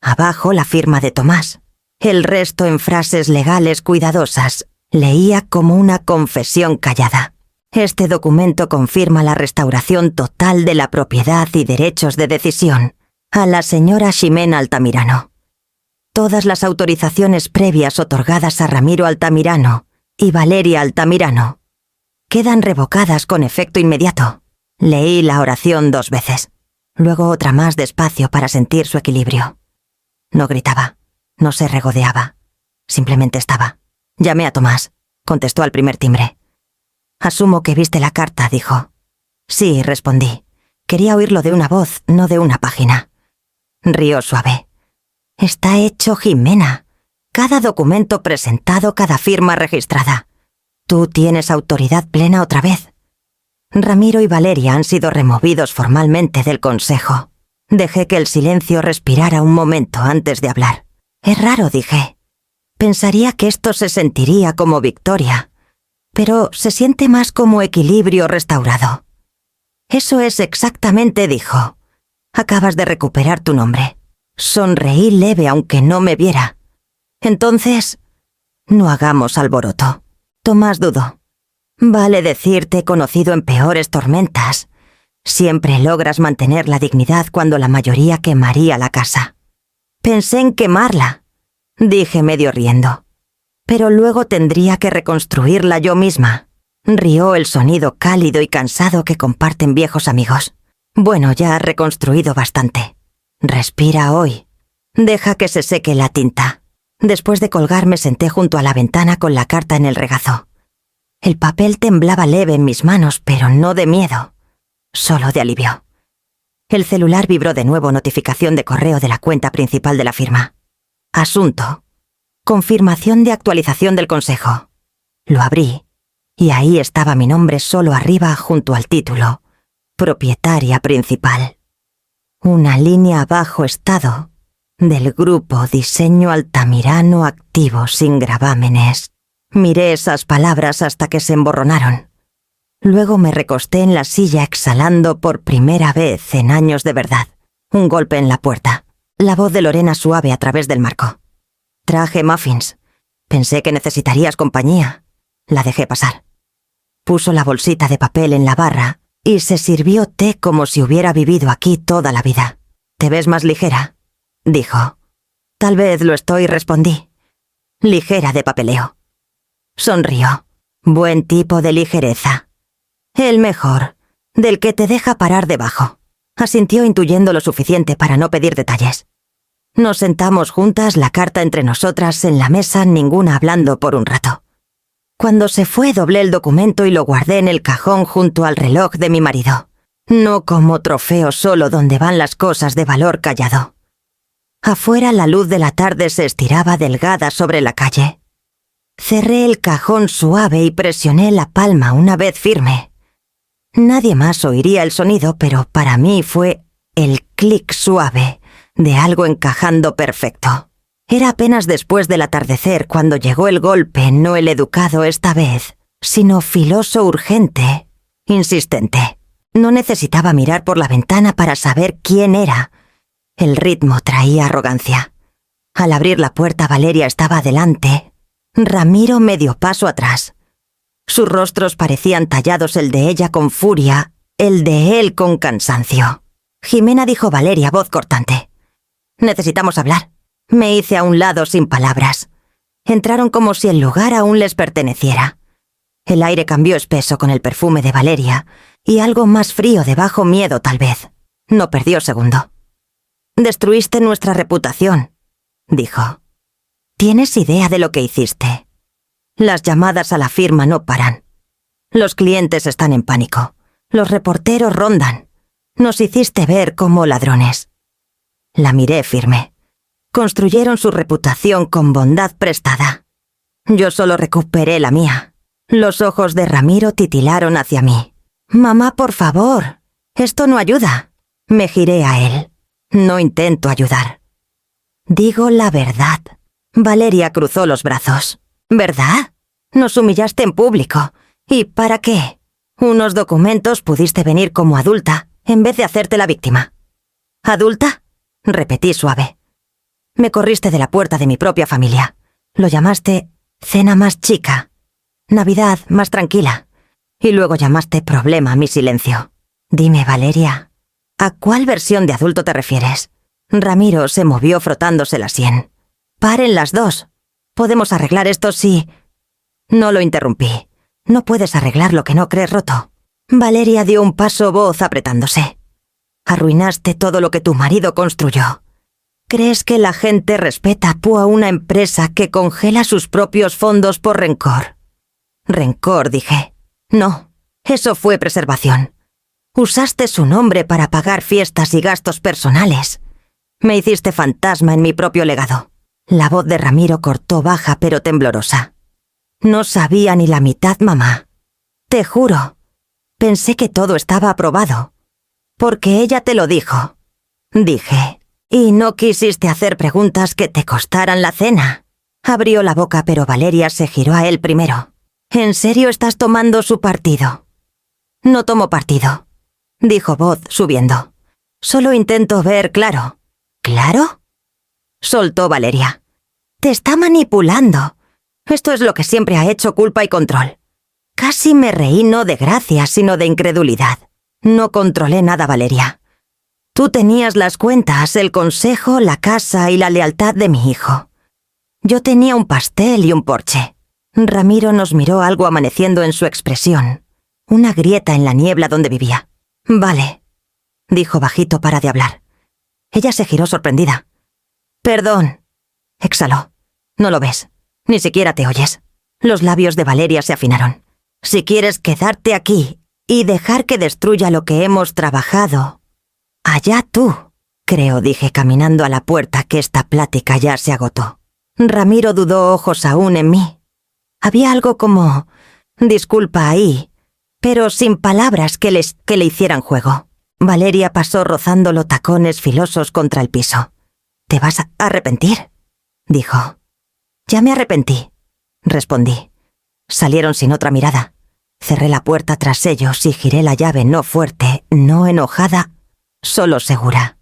Abajo la firma de Tomás. El resto en frases legales cuidadosas. Leía como una confesión callada. Este documento confirma la restauración total de la propiedad y derechos de decisión a la señora Ximena Altamirano. Todas las autorizaciones previas otorgadas a Ramiro Altamirano y Valeria Altamirano quedan revocadas con efecto inmediato. Leí la oración 2 veces, luego otra más despacio para sentir su equilibrio. No gritaba, no se regodeaba, simplemente estaba. Llamé a Tomás, contestó al primer timbre. «Asumo que viste la carta», dijo. «Sí», respondí. Quería oírlo de una voz, no de una página. Rió suave. «Está hecho, Ximena. Cada documento presentado, cada firma registrada. Tú tienes autoridad plena otra vez. Ramiro y Valeria han sido removidos formalmente del consejo». Dejé que el silencio respirara un momento antes de hablar. «Es raro», dije. «Pensaría que esto se sentiría como victoria, pero se siente más como equilibrio restaurado». «Eso es exactamente», dijo. «Acabas de recuperar tu nombre». Sonreí leve aunque no me viera. «Entonces, no hagamos alboroto». Tomás dudó. «Vale decirte, he conocido en peores tormentas. Siempre logras mantener la dignidad cuando la mayoría quemaría la casa». «Pensé en quemarla», dije medio riendo. «Pero luego tendría que reconstruirla yo misma». Rió el sonido cálido y cansado que comparten viejos amigos. «Bueno, ya has reconstruido bastante. Respira hoy. Deja que se seque la tinta». Después de colgar me senté junto a la ventana con la carta en el regazo. El papel temblaba leve en mis manos, pero no de miedo, solo de alivio. El celular vibró de nuevo, notificación de correo de la cuenta principal de la firma. Asunto. Confirmación de actualización del consejo. Lo abrí, y ahí estaba mi nombre solo arriba junto al título. Propietaria principal. Una línea abajo estado del grupo Diseño Altamirano Activo sin gravámenes. Miré esas palabras hasta que se emborronaron. Luego me recosté en la silla exhalando por primera vez en años de verdad. Un golpe en la puerta. La voz de Lorena suave a través del marco. Traje muffins. Pensé que necesitarías compañía. La dejé pasar. Puso la bolsita de papel en la barra y se sirvió té como si hubiera vivido aquí toda la vida. «¿Te ves más ligera?», dijo. «Tal vez lo estoy», respondí. «Ligera de papeleo». Sonrió. «Buen tipo de ligereza». «El mejor, del que te deja parar debajo», asintió intuyendo lo suficiente para no pedir detalles. Nos sentamos juntas, la carta entre nosotras en la mesa, ninguna hablando por un rato. Cuando se fue, doblé el documento y lo guardé en el cajón junto al reloj de mi marido. No como trofeo solo donde van las cosas de valor callado. Afuera la luz de la tarde se estiraba delgada sobre la calle. Cerré el cajón suave y presioné la palma una vez firme. Nadie más oiría el sonido, pero para mí fue el clic suave de algo encajando perfecto. Era apenas después del atardecer cuando llegó el golpe, no el educado esta vez, sino filoso, urgente, insistente. No necesitaba mirar por la ventana para saber quién era. El ritmo traía arrogancia. Al abrir la puerta, Valeria estaba adelante. Ramiro medio paso atrás. Sus rostros parecían tallados, el de ella con furia, el de él con cansancio. Jimena, dijo Valeria, voz cortante. «Necesitamos hablar». Me hice a un lado sin palabras. Entraron como si el lugar aún les perteneciera. El aire cambió espeso con el perfume de Valeria y algo más frío de bajo miedo tal vez. No perdió segundo. «Destruiste nuestra reputación», dijo. «¿Tienes idea de lo que hiciste? Las llamadas a la firma no paran. Los clientes están en pánico. Los reporteros rondan. Nos hiciste ver como ladrones». La miré firme. Construyeron su reputación con bondad prestada. Yo solo recuperé la mía. Los ojos de Ramiro titilaron hacia mí. «Mamá, por favor, esto no ayuda». Me giré a él. «No intento ayudar. Digo la verdad». Valeria cruzó los brazos. «¿Verdad? Nos humillaste en público. ¿Y para qué? Unos documentos, pudiste venir como adulta, en vez de hacerte la víctima». «¿Adulta?», repetí suave. «Me corriste de la puerta de mi propia familia. Lo llamaste cena más chica, Navidad más tranquila, y luego llamaste problema a mi silencio. Dime, Valeria, ¿a cuál versión de adulto te refieres?». Ramiro se movió frotándose la sien. «Paren las dos. Podemos arreglar esto si...». No lo interrumpí. «No puedes arreglar lo que no crees roto». Valeria dio un paso, voz apretándose. «Arruinaste todo lo que tu marido construyó. ¿Crees que la gente respeta a una empresa que congela sus propios fondos por rencor?». «Rencor», dije. «No, eso fue preservación. Usaste su nombre para pagar fiestas y gastos personales. Me hiciste fantasma en mi propio legado». La voz de Ramiro cortó baja pero temblorosa. «No sabía ni la mitad, mamá. Te juro. Pensé que todo estaba aprobado. Porque ella te lo dijo». Dije. «Y no quisiste hacer preguntas que te costaran la cena». Abrió la boca, pero Valeria se giró a él primero. «¿En serio estás tomando su partido?». «No tomo partido», dijo voz subiendo. «Solo intento ver claro». «¿Claro?», soltó Valeria. «Te está manipulando. Esto es lo que siempre ha hecho, culpa y control». Casi me reí, no de gracia, sino de incredulidad. No controlé nada, Valeria. Tú tenías las cuentas, el consejo, la casa y la lealtad de mi hijo. Yo tenía un pastel y un Porsche. Ramiro nos miró, algo amaneciendo en su expresión. Una grieta en la niebla donde vivía. «Vale», dijo bajito, para de hablar. Ella se giró sorprendida. «Perdón», exhaló. «No lo ves. Ni siquiera te oyes». Los labios de Valeria se afinaron. «Si quieres quedarte aquí y dejar que destruya lo que hemos trabajado, Allá tú, creo, dije caminando a la puerta, que esta plática ya se agotó. Ramiro dudó ojos aún en mí. Había algo como disculpa ahí, pero sin palabras que le hicieran juego. Valeria pasó rozándolo tacones filosos contra el piso. ¿Te vas a arrepentir?, dijo. Ya me arrepentí, respondí. Salieron sin otra mirada. Cerré la puerta tras ellos y giré la llave, no fuerte, no enojada, solo segura.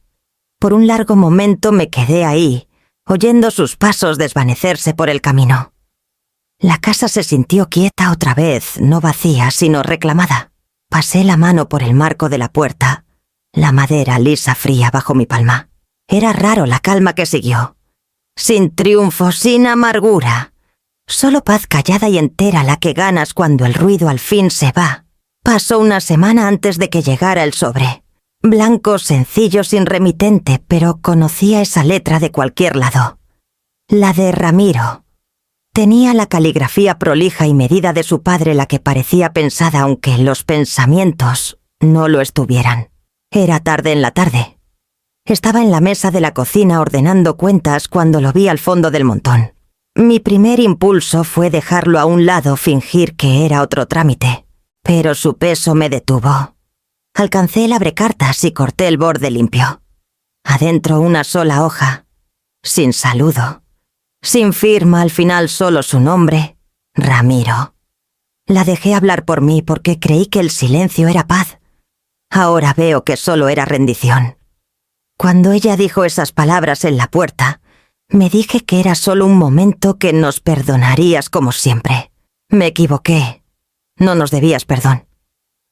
Por un largo momento me quedé ahí, oyendo sus pasos desvanecerse por el camino. La casa se sintió quieta otra vez, no vacía, sino reclamada. Pasé la mano por el marco de la puerta, la madera lisa fría bajo mi palma. Era raro la calma que siguió. Sin triunfo, sin amargura. Solo paz callada y entera, la que ganas cuando el ruido al fin se va. Pasó una semana antes de que llegara el sobre. Blanco, sencillo, sin remitente, pero conocía esa letra de cualquier lado. La de Ramiro. Tenía la caligrafía prolija y medida de su padre, la que parecía pensada aunque los pensamientos no lo estuvieran. Era tarde en la tarde. Estaba en la mesa de la cocina ordenando cuentas cuando lo vi al fondo del montón. Mi primer impulso fue dejarlo a un lado, fingir que era otro trámite, pero su peso me detuvo. Alcancé el abrecartas y corté el borde limpio. Adentro una sola hoja, sin saludo, sin firma, al final solo su nombre, Ramiro. La dejé hablar por mí porque creí que el silencio era paz. Ahora veo que solo era rendición. Cuando ella dijo esas palabras en la puerta, me dije que era solo un momento, que nos perdonarías como siempre. Me equivoqué. No nos debías perdón.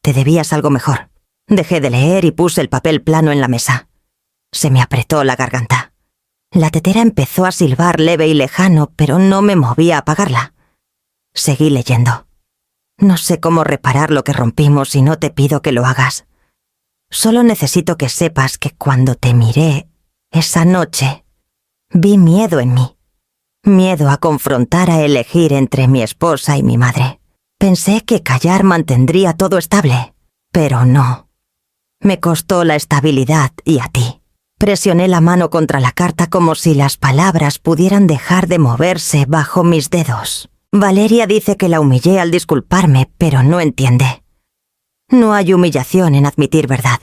Te debías algo mejor. Dejé de leer y puse el papel plano en la mesa. Se me apretó la garganta. La tetera empezó a silbar leve y lejano, pero no me moví a apagarla. Seguí leyendo. No sé cómo reparar lo que rompimos y no te pido que lo hagas. Solo necesito que sepas que cuando te miré esa noche, vi miedo en mí. Miedo a confrontar, a elegir entre mi esposa y mi madre. Pensé que callar mantendría todo estable, pero no. Me costó la estabilidad y a ti. Presioné la mano contra la carta como si las palabras pudieran dejar de moverse bajo mis dedos. Valeria dice que la humillé al disculparme, pero no entiende. No hay humillación en admitir verdad.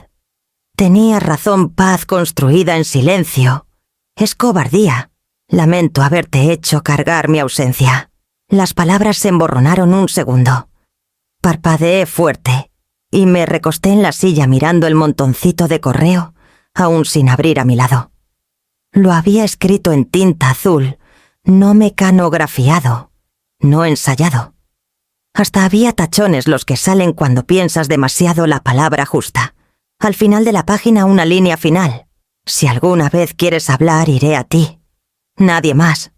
Tenía razón, paz construida en silencio. Es cobardía. Lamento haberte hecho cargar mi ausencia. Las palabras se emborronaron un segundo. Parpadeé fuerte y me recosté en la silla mirando el montoncito de correo, aún sin abrir a mi lado. Lo había escrito en tinta azul, no mecanografiado, no ensayado. Hasta había tachones, los que salen cuando piensas demasiado la palabra justa. Al final de la página una línea final. Si alguna vez quieres hablar, iré a ti. Nadie más.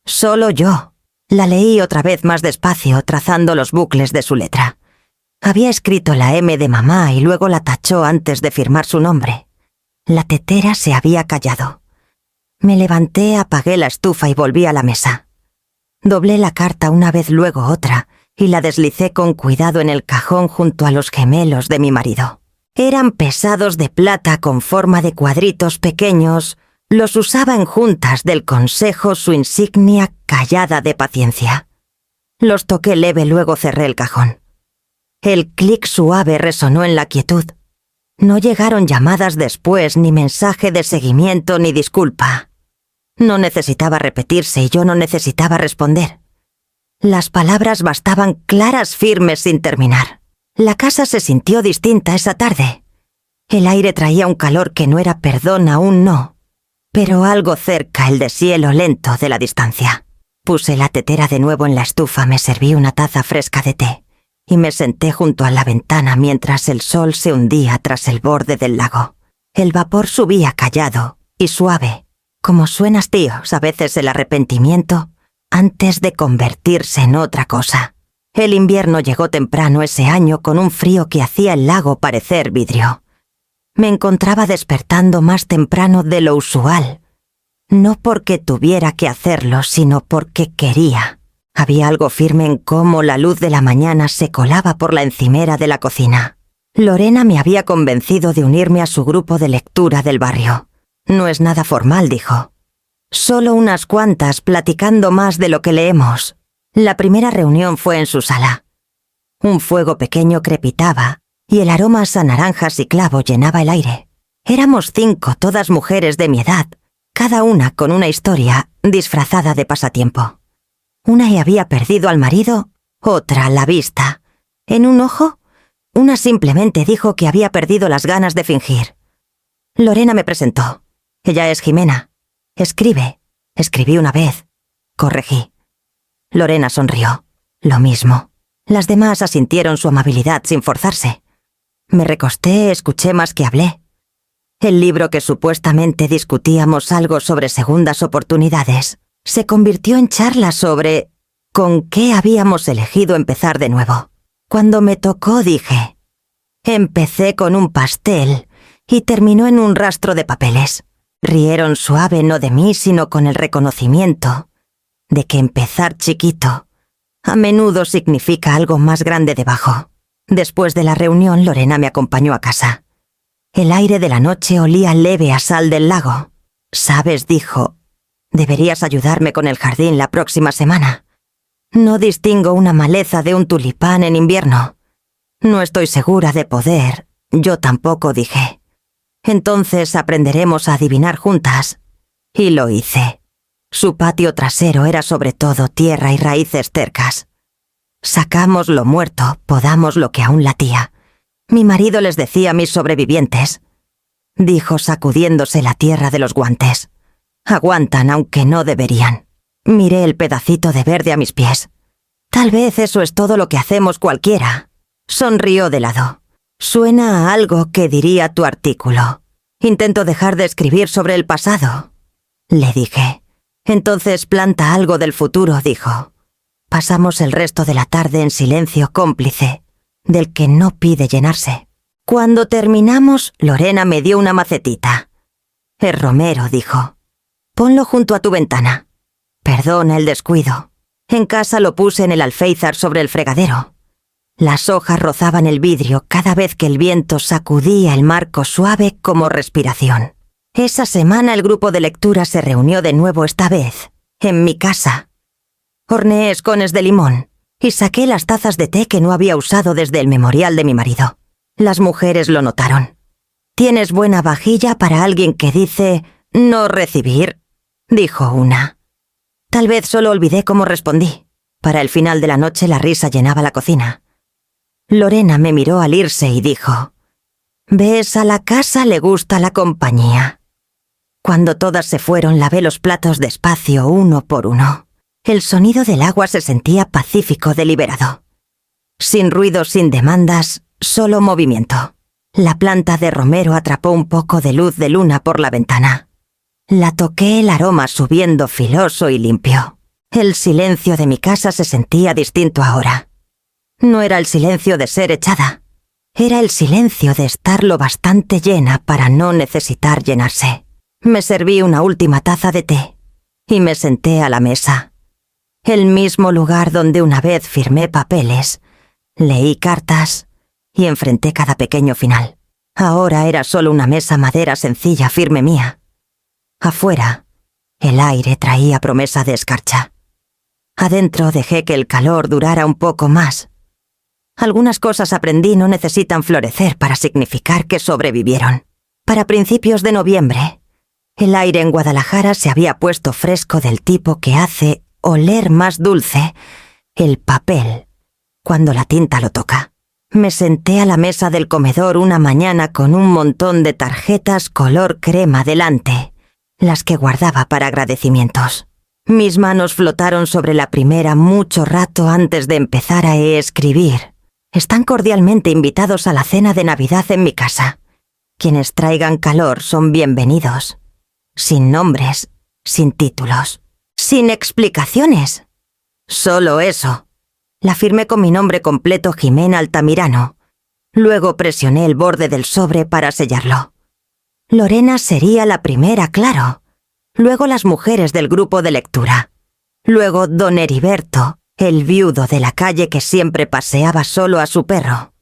Solo yo. La leí otra vez más despacio, trazando los bucles de su letra. Había escrito la M de mamá y luego la tachó antes de firmar su nombre. La tetera se había callado. Me levanté, apagué la estufa y volví a la mesa. Doblé la carta una vez, luego otra, y la deslicé con cuidado en el cajón junto a los gemelos de mi marido. Eran pesados de plata con forma de cuadritos pequeños. Los usaba en juntas del consejo, su insignia callada de paciencia. Los toqué leve, luego cerré el cajón. El clic suave resonó en la quietud. No llegaron llamadas después, ni mensaje de seguimiento, ni disculpa. No necesitaba repetirse y yo no necesitaba responder. Las palabras bastaban, claras, firmes, sin terminar. La casa se sintió distinta esa tarde. El aire traía un calor que no era perdón, aún no, pero algo cerca, el deshielo lento de la distancia. Puse la tetera de nuevo en la estufa, me serví una taza fresca de té y me senté junto a la ventana mientras el sol se hundía tras el borde del lago. El vapor subía callado y suave, como suenas, tíos, a veces el arrepentimiento antes de convertirse en otra cosa. El invierno llegó temprano ese año con un frío que hacía el lago parecer vidrio. Me encontraba despertando más temprano de lo usual, no porque tuviera que hacerlo, sino porque quería. Había algo firme en cómo la luz de la mañana se colaba por la encimera de la cocina. Lorena me había convencido de unirme a su grupo de lectura del barrio. No es nada formal, dijo. Solo unas cuantas platicando más de lo que leemos. La primera reunión fue en su sala. Un fuego pequeño crepitaba y el aroma a naranjas y clavo llenaba el aire. Éramos 5, todas mujeres de mi edad, cada una con una historia disfrazada de pasatiempo. Una había perdido al marido, otra la vista. En un ojo, una simplemente dijo que había perdido las ganas de fingir. Lorena me presentó. Ella es Jimena. Escribe. Escribí una vez. Corregí. Lorena sonrió. Lo mismo. Las demás asintieron su amabilidad sin forzarse. Me recosté, escuché más que hablé. El libro que supuestamente discutíamos algo sobre segundas oportunidades se convirtió en charla sobre con qué habíamos elegido empezar de nuevo. Cuando me tocó dije, empecé con un pastel y terminó en un rastro de papeles. Rieron suave no de mí sino con el reconocimiento de que empezar chiquito a menudo significa algo más grande debajo. Después de la reunión, Lorena me acompañó a casa. El aire de la noche olía leve a sal del lago. «¿Sabes?», dijo, «deberías ayudarme con el jardín la próxima semana. No distingo una maleza de un tulipán en invierno. No estoy segura de poder». Yo tampoco, dije. «Entonces aprenderemos a adivinar juntas». Y lo hice. Su patio trasero era sobre todo tierra y raíces cercas. Sacamos lo muerto, podamos lo que aún latía. Mi marido les decía a mis sobrevivientes, dijo sacudiéndose la tierra de los guantes. Aguantan aunque no deberían. Miré el pedacito de verde a mis pies. Tal vez eso es todo lo que hacemos cualquiera. Sonrió de lado. Suena a algo que diría tu artículo. Intento dejar de escribir sobre el pasado. Le dije. Entonces planta algo del futuro, dijo. Pasamos el resto de la tarde en silencio cómplice, del que no pide llenarse. Cuando terminamos, Lorena me dio una macetita. «Es romero», dijo. «Ponlo junto a tu ventana». Perdona el descuido. En casa lo puse en el alféizar sobre el fregadero. Las hojas rozaban el vidrio cada vez que el viento sacudía el marco suave como respiración. Esa semana el grupo de lectura se reunió de nuevo, esta vez en mi casa. Horneé escones de limón y saqué las tazas de té que no había usado desde el memorial de mi marido. Las mujeres lo notaron. «¿Tienes buena vajilla para alguien que dice no recibir?», dijo una. Tal vez solo olvidé cómo respondí. Para el final de la noche la risa llenaba la cocina. Lorena me miró al irse y dijo, «¿Ves, a la casa le gusta la compañía». Cuando todas se fueron lavé los platos despacio uno por uno. El sonido del agua se sentía pacífico, deliberado. Sin ruido, sin demandas, solo movimiento. La planta de romero atrapó un poco de luz de luna por la ventana. La toqué, el aroma subiendo filoso y limpio. El silencio de mi casa se sentía distinto ahora. No era el silencio de ser echada. Era el silencio de estar lo bastante llena para no necesitar llenarse. Me serví una última taza de té y me senté a la mesa. El mismo lugar donde una vez firmé papeles, leí cartas y enfrenté cada pequeño final. Ahora era solo una mesa madera sencilla, firme mía. Afuera, el aire traía promesa de escarcha. Adentro dejé que el calor durara un poco más. Algunas cosas aprendí no necesitan florecer para significar que sobrevivieron. Para principios de noviembre, el aire en Guadalajara se había puesto fresco, del tipo que hace oler más dulce el papel cuando la tinta lo toca. Me senté a la mesa del comedor una mañana con un montón de tarjetas color crema delante, las que guardaba para agradecimientos. Mis manos flotaron sobre la primera mucho rato antes de empezar a escribir. Están cordialmente invitados a la cena de Navidad en mi casa. Quienes traigan calor son bienvenidos. Sin nombres, sin títulos, sin explicaciones. Solo eso. La firmé con mi nombre completo, Jimena Altamirano. Luego presioné el borde del sobre para sellarlo. Lorena sería la primera, claro. Luego las mujeres del grupo de lectura. Luego don Heriberto, el viudo de la calle que siempre paseaba solo a su perro.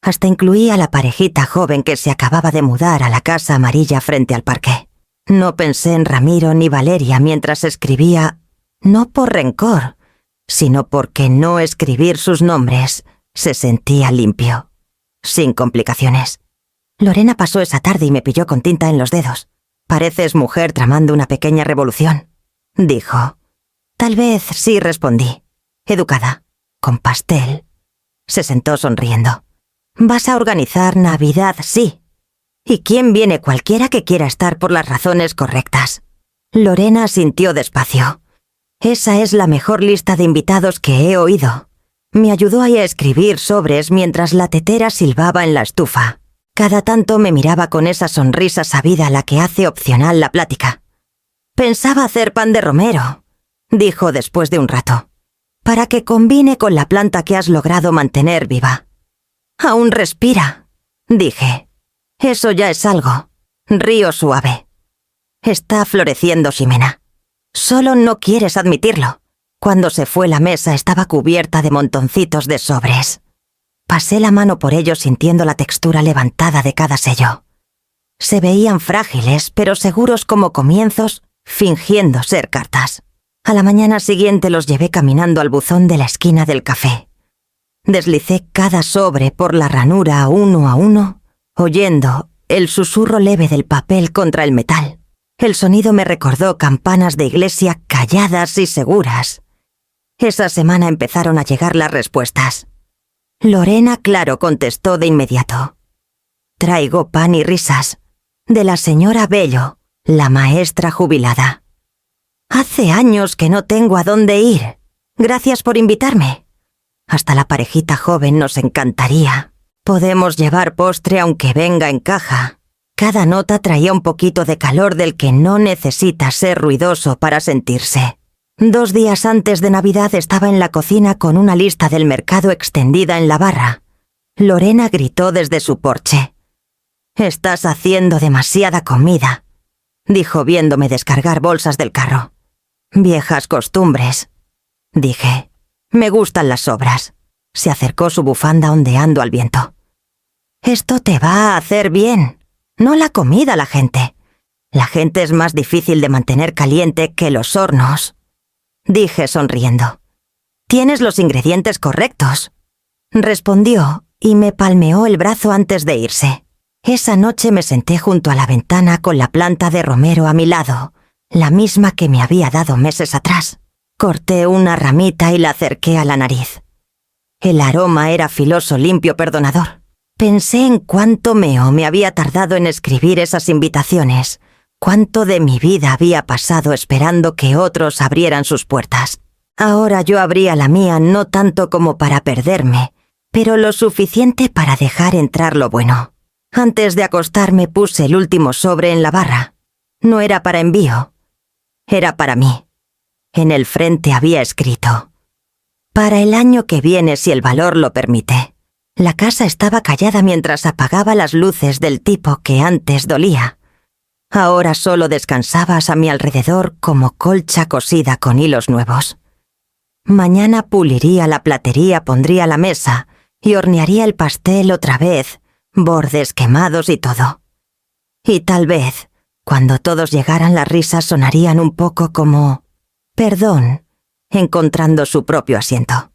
Hasta incluía a la parejita joven que se acababa de mudar a la casa amarilla frente al parque. No pensé en Ramiro ni Valeria mientras escribía, no por rencor, sino porque no escribir sus nombres se sentía limpio, sin complicaciones. Lorena pasó esa tarde y me pilló con tinta en los dedos. «Pareces mujer tramando una pequeña revolución», dijo. «Tal vez sí», respondí. «Educada, con pastel». Se sentó sonriendo. «Vas a organizar Navidad, sí. ¿Y quién viene? Cualquiera que quiera estar por las razones correctas». Lorena asintió despacio. «Esa es la mejor lista de invitados que he oído». Me ayudó a escribir sobres mientras la tetera silbaba en la estufa. Cada tanto me miraba con esa sonrisa sabida la que hace opcional la plática. «Pensaba hacer pan de romero», dijo después de un rato, «para que combine con la planta que has logrado mantener viva». «Aún respira», dije. «Eso ya es algo». Río suave. «Está floreciendo, Ximena. Solo no quieres admitirlo». Cuando se fue la mesa estaba cubierta de montoncitos de sobres. Pasé la mano por ellos sintiendo la textura levantada de cada sello. Se veían frágiles, pero seguros como comienzos, fingiendo ser cartas. A la mañana siguiente los llevé caminando al buzón de la esquina del café. Deslicé cada sobre por la ranura a uno, oyendo el susurro leve del papel contra el metal. El sonido me recordó campanas de iglesia calladas y seguras. Esa semana empezaron a llegar las respuestas. Lorena, claro, contestó de inmediato. «Traigo pan y risas». De la señora Bello, la maestra jubilada. «Hace años que no tengo a dónde ir. Gracias por invitarme». Hasta la parejita joven nos encantaría. «Podemos llevar postre aunque venga en caja». Cada nota traía un poquito de calor del que no necesita ser ruidoso para sentirse. 2 días antes de Navidad estaba en la cocina con una lista del mercado extendida en la barra. Lorena gritó desde su porche. «Estás haciendo demasiada comida», dijo viéndome descargar bolsas del carro. «Viejas costumbres», dije. «Me gustan las sobras». Se acercó su bufanda ondeando al viento. «Esto te va a hacer bien, no la comida, la gente. La gente es más difícil de mantener caliente que los hornos», dije sonriendo. «Tienes los ingredientes correctos», respondió y me palmeó el brazo antes de irse. Esa noche me senté junto a la ventana con la planta de romero a mi lado, la misma que me había dado meses atrás. Corté una ramita y la acerqué a la nariz. El aroma era filoso, limpio, perdonador. Pensé en cuánto meo me había tardado en escribir esas invitaciones, cuánto de mi vida había pasado esperando que otros abrieran sus puertas. Ahora yo abría la mía no tanto como para perderme, pero lo suficiente para dejar entrar lo bueno. Antes de acostarme puse el último sobre en la barra. No era para envío, era para mí. En el frente había escrito: «Para el año que viene, si el valor lo permite». La casa estaba callada mientras apagaba las luces del tipo que antes dolía. Ahora solo descansabas a mi alrededor como colcha cosida con hilos nuevos. Mañana puliría la platería, pondría la mesa y hornearía el pastel otra vez, bordes quemados y todo. Y tal vez, cuando todos llegaran, las risas sonarían un poco como «perdón», encontrando su propio asiento.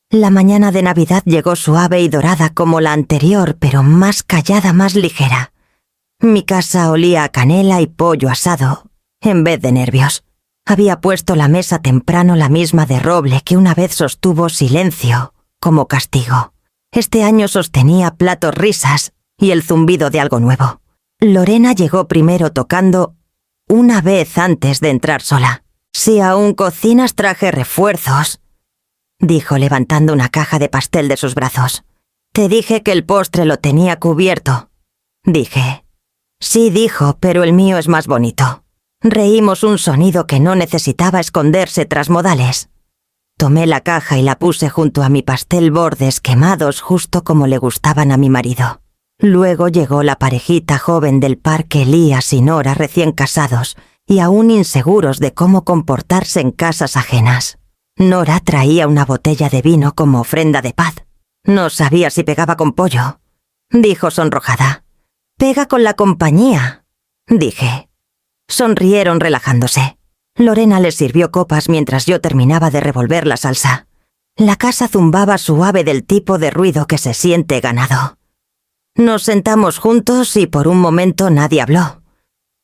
La mañana de Navidad llegó suave y dorada como la anterior, pero más callada, más ligera. Mi casa olía a canela y pollo asado, en vez de nervios. Había puesto la mesa temprano, la misma de roble que una vez sostuvo silencio, como castigo. Este año sostenía platos risas y el zumbido de algo nuevo. Lorena llegó primero tocando una vez antes de entrar sola. «Si aún cocinas, traje refuerzos», dijo levantando una caja de pastel de sus brazos. «Te dije que el postre lo tenía cubierto», dije. «Sí», dijo, «pero el mío es más bonito». Reímos un sonido que no necesitaba esconderse tras modales. Tomé la caja y la puse junto a mi pastel, bordes quemados justo como le gustaban a mi marido. Luego llegó la parejita joven del parque, Elías y Nora, recién casados y aún inseguros de cómo comportarse en casas ajenas. Nora traía una botella de vino como ofrenda de paz. No sabía si pegaba con pollo, dijo sonrojada. Pega con la compañía, dije. Sonrieron relajándose. Lorena les sirvió copas mientras yo terminaba de revolver la salsa. La casa zumbaba suave del tipo de ruido que se siente ganado. Nos sentamos juntos y por un momento nadie habló.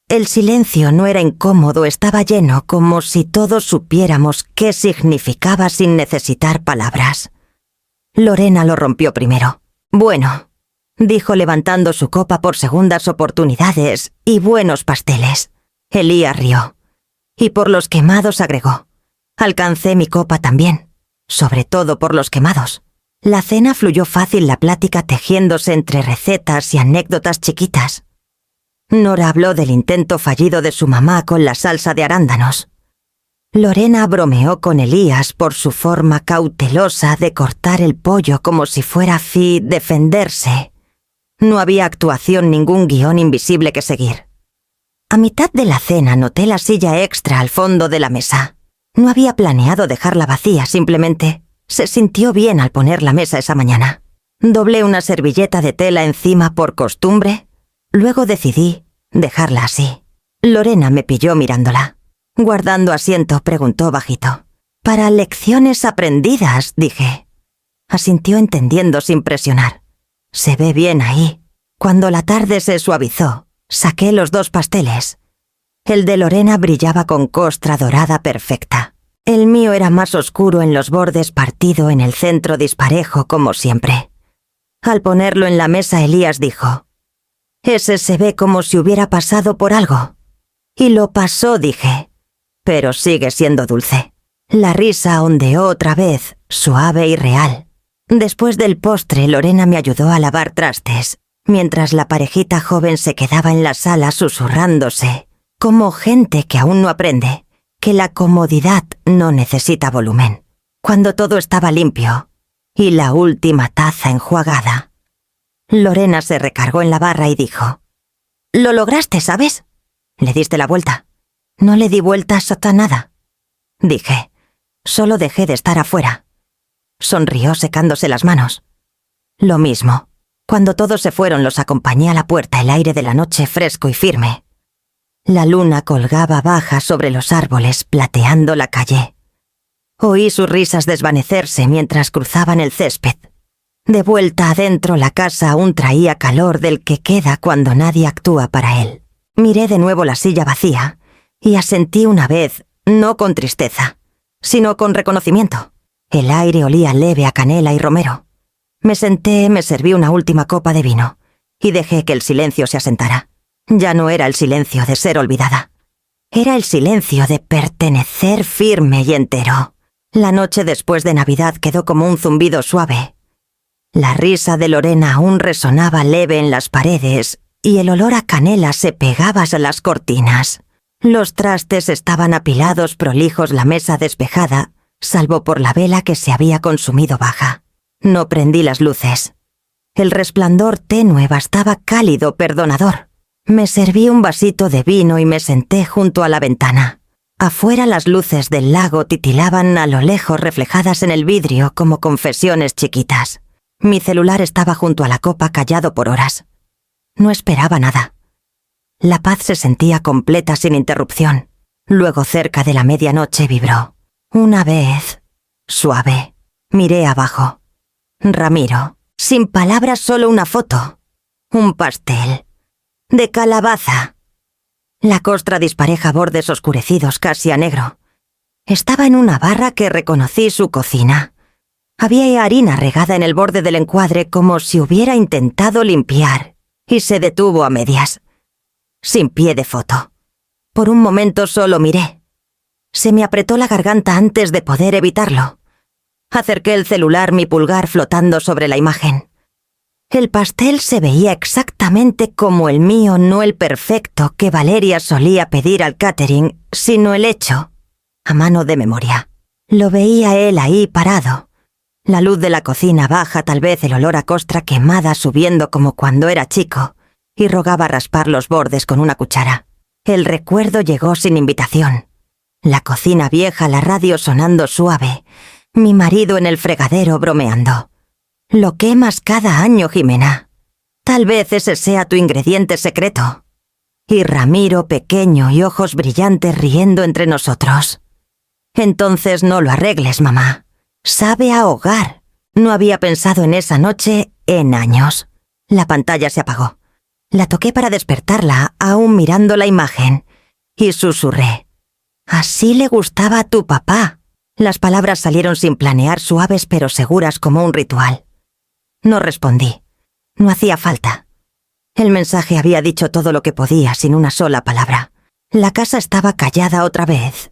El silencio no era incómodo, estaba lleno, como si todos supiéramos qué significaba sin necesitar palabras. Lorena lo rompió primero. Bueno, dijo levantando su copa por segundas oportunidades, y buenos pasteles. Elías rió. Y por los quemados agregó. Alcancé mi copa también, sobre todo por los quemados. La cena fluyó fácil, la plática tejiéndose entre recetas y anécdotas chiquitas. Nora habló del intento fallido de su mamá con la salsa de arándanos. Lorena bromeó con Elías por su forma cautelosa de cortar el pollo como si fuera defenderse. No había actuación, ningún guión invisible que seguir. A mitad de la cena noté la silla extra al fondo de la mesa. No había planeado dejarla vacía, simplemente se sintió bien al poner la mesa esa mañana. Doblé una servilleta de tela encima por costumbre, luego decidí dejarla así. Lorena me pilló mirándola. Guardando asiento, preguntó bajito. «Para lecciones aprendidas», dije. Asintió entendiendo sin presionar. «Se ve bien ahí». Cuando la tarde se suavizó, saqué los 2 pasteles. El de Lorena brillaba con costra dorada perfecta. El mío era más oscuro en los bordes, partido en el centro disparejo como siempre. Al ponerlo en la mesa, Elías dijo: «Ese se ve como si hubiera pasado por algo». «Y lo pasó», dije. «Pero sigue siendo dulce». La risa ondeó otra vez, suave y real. Después del postre, Lorena me ayudó a lavar trastes, mientras la parejita joven se quedaba en la sala susurrándose, como gente que aún no aprende, que la comodidad no necesita volumen. Cuando todo estaba limpio, y la última taza enjuagada, Lorena se recargó en la barra y dijo: «Lo lograste, ¿sabes? Le diste la vuelta». «No le di vueltas a nada», dije. «Solo dejé de estar afuera». Sonrió secándose las manos. «Lo mismo. Cuando todos se fueron los acompañé a la puerta, el aire de la noche fresco y firme. La luna colgaba baja sobre los árboles, plateando la calle. Oí sus risas desvanecerse mientras cruzaban el césped. De vuelta adentro, la casa aún traía calor del que queda cuando nadie actúa para él. Miré de nuevo la silla vacía y asentí una vez, no con tristeza, sino con reconocimiento. El aire olía leve a canela y romero. Me senté, me serví una última copa de vino y dejé que el silencio se asentara. Ya no era el silencio de ser olvidada. Era el silencio de pertenecer firme y entero. La noche después de Navidad quedó como un zumbido suave. La risa de Lorena aún resonaba leve en las paredes y el olor a canela se pegaba a las cortinas. Los trastes estaban apilados prolijos, la mesa despejada, salvo por la vela que se había consumido baja. No prendí las luces. El resplandor tenue bastaba cálido, perdonador. Me serví un vasito de vino y me senté junto a la ventana. Afuera las luces del lago titilaban a lo lejos, reflejadas en el vidrio como confesiones chiquitas. Mi celular estaba junto a la copa, callado por horas. No esperaba nada. La paz se sentía completa sin interrupción. Luego, cerca de la medianoche, vibró. Una vez, suave. Miré abajo. Ramiro. Sin palabras, solo una foto. Un pastel. De calabaza. La costra dispareja, bordes oscurecidos casi a negro. Estaba en una barra que reconocí su cocina. Había harina regada en el borde del encuadre como si hubiera intentado limpiar, y se detuvo a medias. Sin pie de foto. Por un momento solo miré. Se me apretó la garganta antes de poder evitarlo. Acerqué el celular, mi pulgar flotando sobre la imagen. El pastel se veía exactamente como el mío, no el perfecto que Valeria solía pedir al catering, sino el hecho, a mano de memoria. Lo veía él ahí parado. La luz de la cocina baja, tal vez el olor a costra quemada subiendo como cuando era chico, y rogaba raspar los bordes con una cuchara. El recuerdo llegó sin invitación. La cocina vieja, la radio sonando suave, mi marido en el fregadero bromeando. Lo quemas cada año, Jimena. Tal vez ese sea tu ingrediente secreto. Y Ramiro pequeño y ojos brillantes riendo entre nosotros. Entonces no lo arregles, mamá. Sabe ahogar. No había pensado en esa noche en años. La pantalla se apagó. La toqué para despertarla, aún mirando la imagen, y susurré. Así le gustaba a tu papá. Las palabras salieron sin planear, suaves pero seguras como un ritual. No respondí. No hacía falta. El mensaje había dicho todo lo que podía sin una sola palabra. La casa estaba callada otra vez,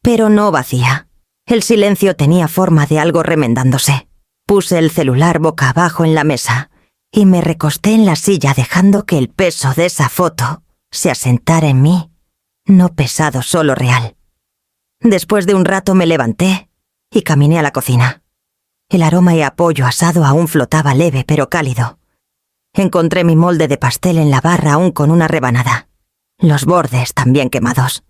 pero no vacía. El silencio tenía forma de algo remendándose. Puse el celular boca abajo en la mesa y me recosté en la silla dejando que el peso de esa foto se asentara en mí, no pesado, solo real. Después de un rato me levanté y caminé a la cocina. El aroma a pollo asado aún flotaba leve pero cálido. Encontré mi molde de pastel en la barra aún con una rebanada. Los bordes también quemados.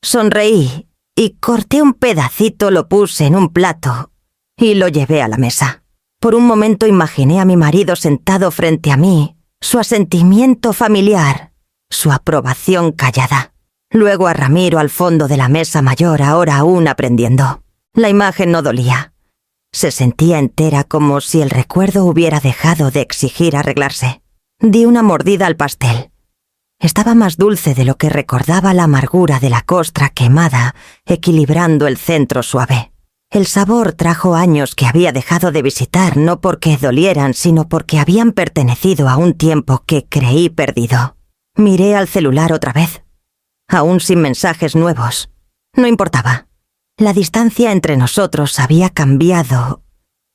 Sonreí y corté un pedacito, lo puse en un plato y lo llevé a la mesa. Por un momento imaginé a mi marido sentado frente a mí, su asentimiento familiar, su aprobación callada. Luego a Ramiro al fondo de la mesa mayor, ahora aún aprendiendo. La imagen no dolía. Se sentía entera como si el recuerdo hubiera dejado de exigir arreglarse. Di una mordida al pastel. Estaba más dulce de lo que recordaba la amargura de la costra quemada, equilibrando el centro suave. El sabor trajo años que había dejado de visitar, no porque dolieran, sino porque habían pertenecido a un tiempo que creí perdido. Miré al celular otra vez. Aún sin mensajes nuevos. No importaba. La distancia entre nosotros había cambiado,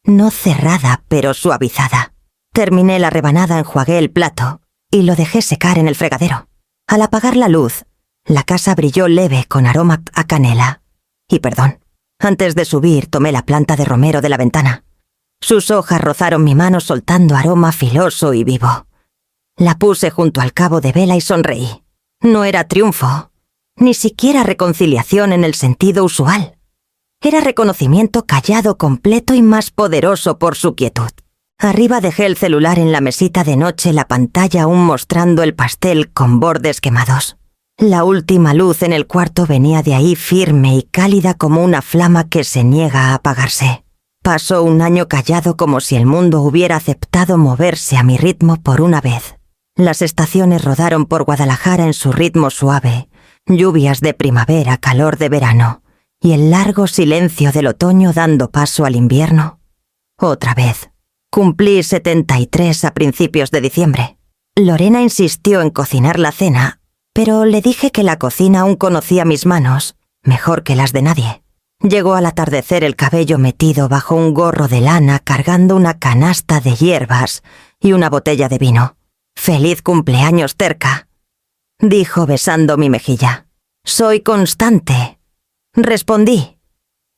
no cerrada, pero suavizada. Terminé la rebanada, enjuagué el plato y lo dejé secar en el fregadero. Al apagar la luz, la casa brilló leve con aroma a canela. Y perdón. Antes de subir, tomé la planta de romero de la ventana. Sus hojas rozaron mi mano soltando aroma filoso y vivo. La puse junto al cabo de vela y sonreí. No era triunfo, ni siquiera reconciliación en el sentido usual. Era reconocimiento callado, completo y más poderoso por su quietud. Arriba dejé el celular en la mesita de noche, la pantalla aún mostrando el pastel con bordes quemados. La última luz en el cuarto venía de ahí firme y cálida como una flama que se niega a apagarse. Pasó un año callado como si el mundo hubiera aceptado moverse a mi ritmo por una vez. Las estaciones rodaron por Guadalajara en su ritmo suave, lluvias de primavera, calor de verano, y el largo silencio del otoño dando paso al invierno. Otra vez. Cumplí 73 a principios de diciembre. Lorena insistió en cocinar la cena, pero le dije que la cocina aún conocía mis manos, mejor que las de nadie. Llegó al atardecer el cabello metido bajo un gorro de lana cargando una canasta de hierbas y una botella de vino. «Feliz cumpleaños, Terca», dijo besando mi mejilla. «Soy constante», respondí.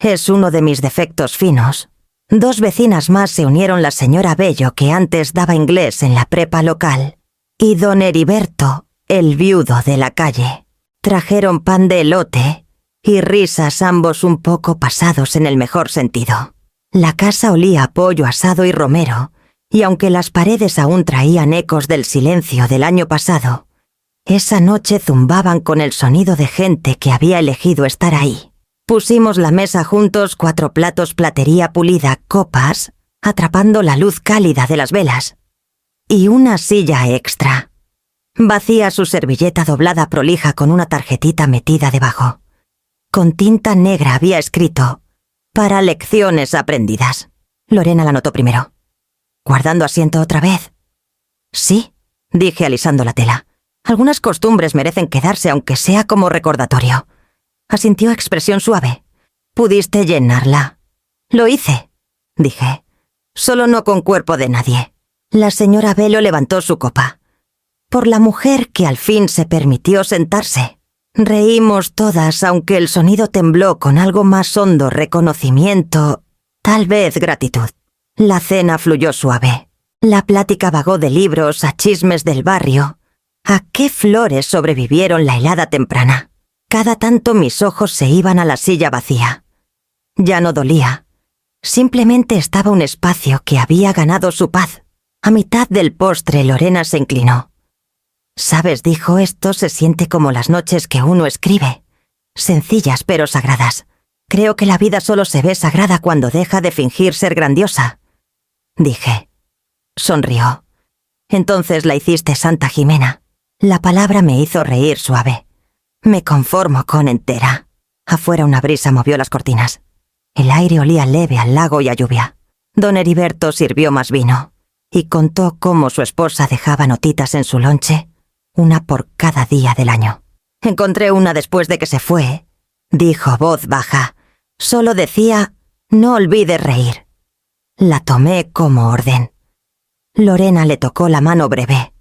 «Es uno de mis defectos finos». 2 vecinas más se unieron, la señora Bello, que antes daba inglés en la prepa local, y don Heriberto, el viudo de la calle. Trajeron pan de elote y risas, ambos un poco pasados en el mejor sentido. La casa olía a pollo asado y romero, y aunque las paredes aún traían ecos del silencio del año pasado, esa noche zumbaban con el sonido de gente que había elegido estar ahí. Pusimos la mesa juntos, 4 platos, platería pulida, copas, atrapando la luz cálida de las velas. Y una silla extra. Vacía su servilleta doblada prolija con una tarjetita metida debajo. Con tinta negra había escrito: «Para lecciones aprendidas». Lorena la notó primero. «¿Guardando asiento otra vez?» «Sí», dije alisando la tela. «Algunas costumbres merecen quedarse aunque sea como recordatorio». Asintió, expresión suave. «¿Pudiste llenarla?» «Lo hice», dije. «Solo no con cuerpo de nadie». La señora Bello levantó su copa. Por la mujer que al fin se permitió sentarse. Reímos todas, aunque el sonido tembló con algo más hondo, reconocimiento, tal vez gratitud. La cena fluyó suave. La plática vagó de libros a chismes del barrio. ¿A qué flores sobrevivieron la helada temprana? Cada tanto mis ojos se iban a la silla vacía. Ya no dolía. Simplemente estaba un espacio que había ganado su paz. A mitad del postre, Lorena se inclinó. «Sabes», dijo, «esto se siente como las noches que uno escribe. Sencillas pero sagradas. Creo que la vida solo se ve sagrada cuando deja de fingir ser grandiosa». Dije. Sonrió. «Entonces la hiciste Santa Jimena». La palabra me hizo reír suave. «Me conformo con entera». Afuera una brisa movió las cortinas. El aire olía leve al lago y a lluvia. Don Heriberto sirvió más vino y contó cómo su esposa dejaba notitas en su lonche, una por cada día del año. «Encontré una después de que se fue», dijo voz baja. «Solo decía, no olvides reír». La tomé como orden. Lorena le tocó la mano breve.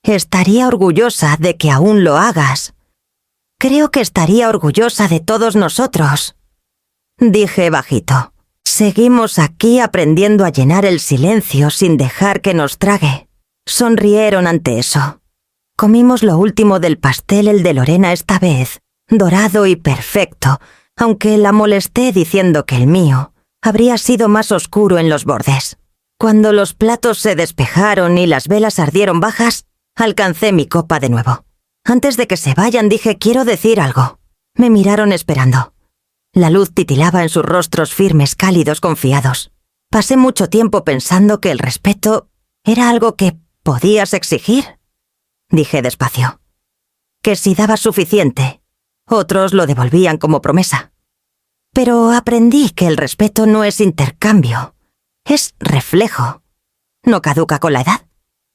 «Estaría orgullosa de que aún lo hagas». «Creo que estaría orgullosa de todos nosotros», dije bajito. «Seguimos aquí aprendiendo a llenar el silencio sin dejar que nos trague». Sonrieron ante eso. Comimos lo último del pastel, el de Lorena esta vez, dorado y perfecto, aunque la molesté diciendo que el mío habría sido más oscuro en los bordes. Cuando los platos se despejaron y las velas ardieron bajas, alcancé mi copa de nuevo. Antes de que se vayan dije, «Quiero decir algo». Me miraron esperando. La luz titilaba en sus rostros firmes, cálidos, confiados. Pasé mucho tiempo pensando que el respeto era algo que podías exigir. Dije despacio. Que si daba suficiente, otros lo devolvían como promesa. Pero aprendí que el respeto no es intercambio, es reflejo. No caduca con la edad.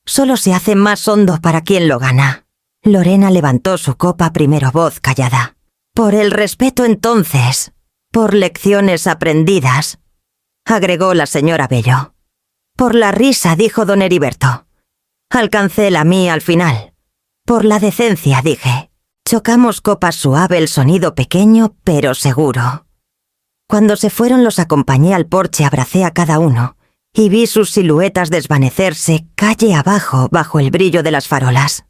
Solo se hace más hondo para quien lo gana. Lorena levantó su copa primero, voz callada. «Por el respeto entonces, por lecciones aprendidas», agregó la señora Bello. «Por la risa», dijo don Heriberto. Alcancé la mía al final. «Por la decencia», dije. Chocamos copas suave, el sonido pequeño pero seguro. Cuando se fueron los acompañé al porche, abracé a cada uno y vi sus siluetas desvanecerse calle abajo bajo el brillo de las farolas.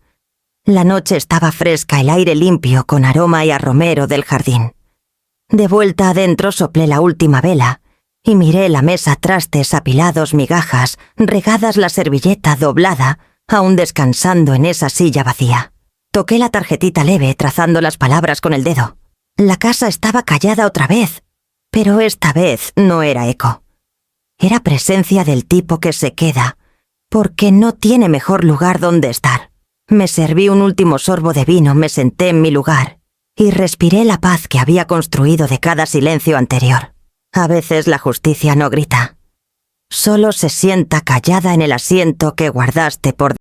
La noche estaba fresca, el aire limpio con aroma y a romero del jardín. De vuelta adentro soplé la última vela y miré la mesa, trastes apilados, migajas, regadas, la servilleta doblada, aún descansando en esa silla vacía. Toqué la tarjetita leve, trazando las palabras con el dedo. La casa estaba callada otra vez, pero esta vez no era eco. Era presencia del tipo que se queda, porque no tiene mejor lugar donde estar. Me serví un último sorbo de vino, me senté en mi lugar y respiré la paz que había construido de cada silencio anterior. A veces la justicia no grita. Solo se sienta callada en el asiento que guardaste por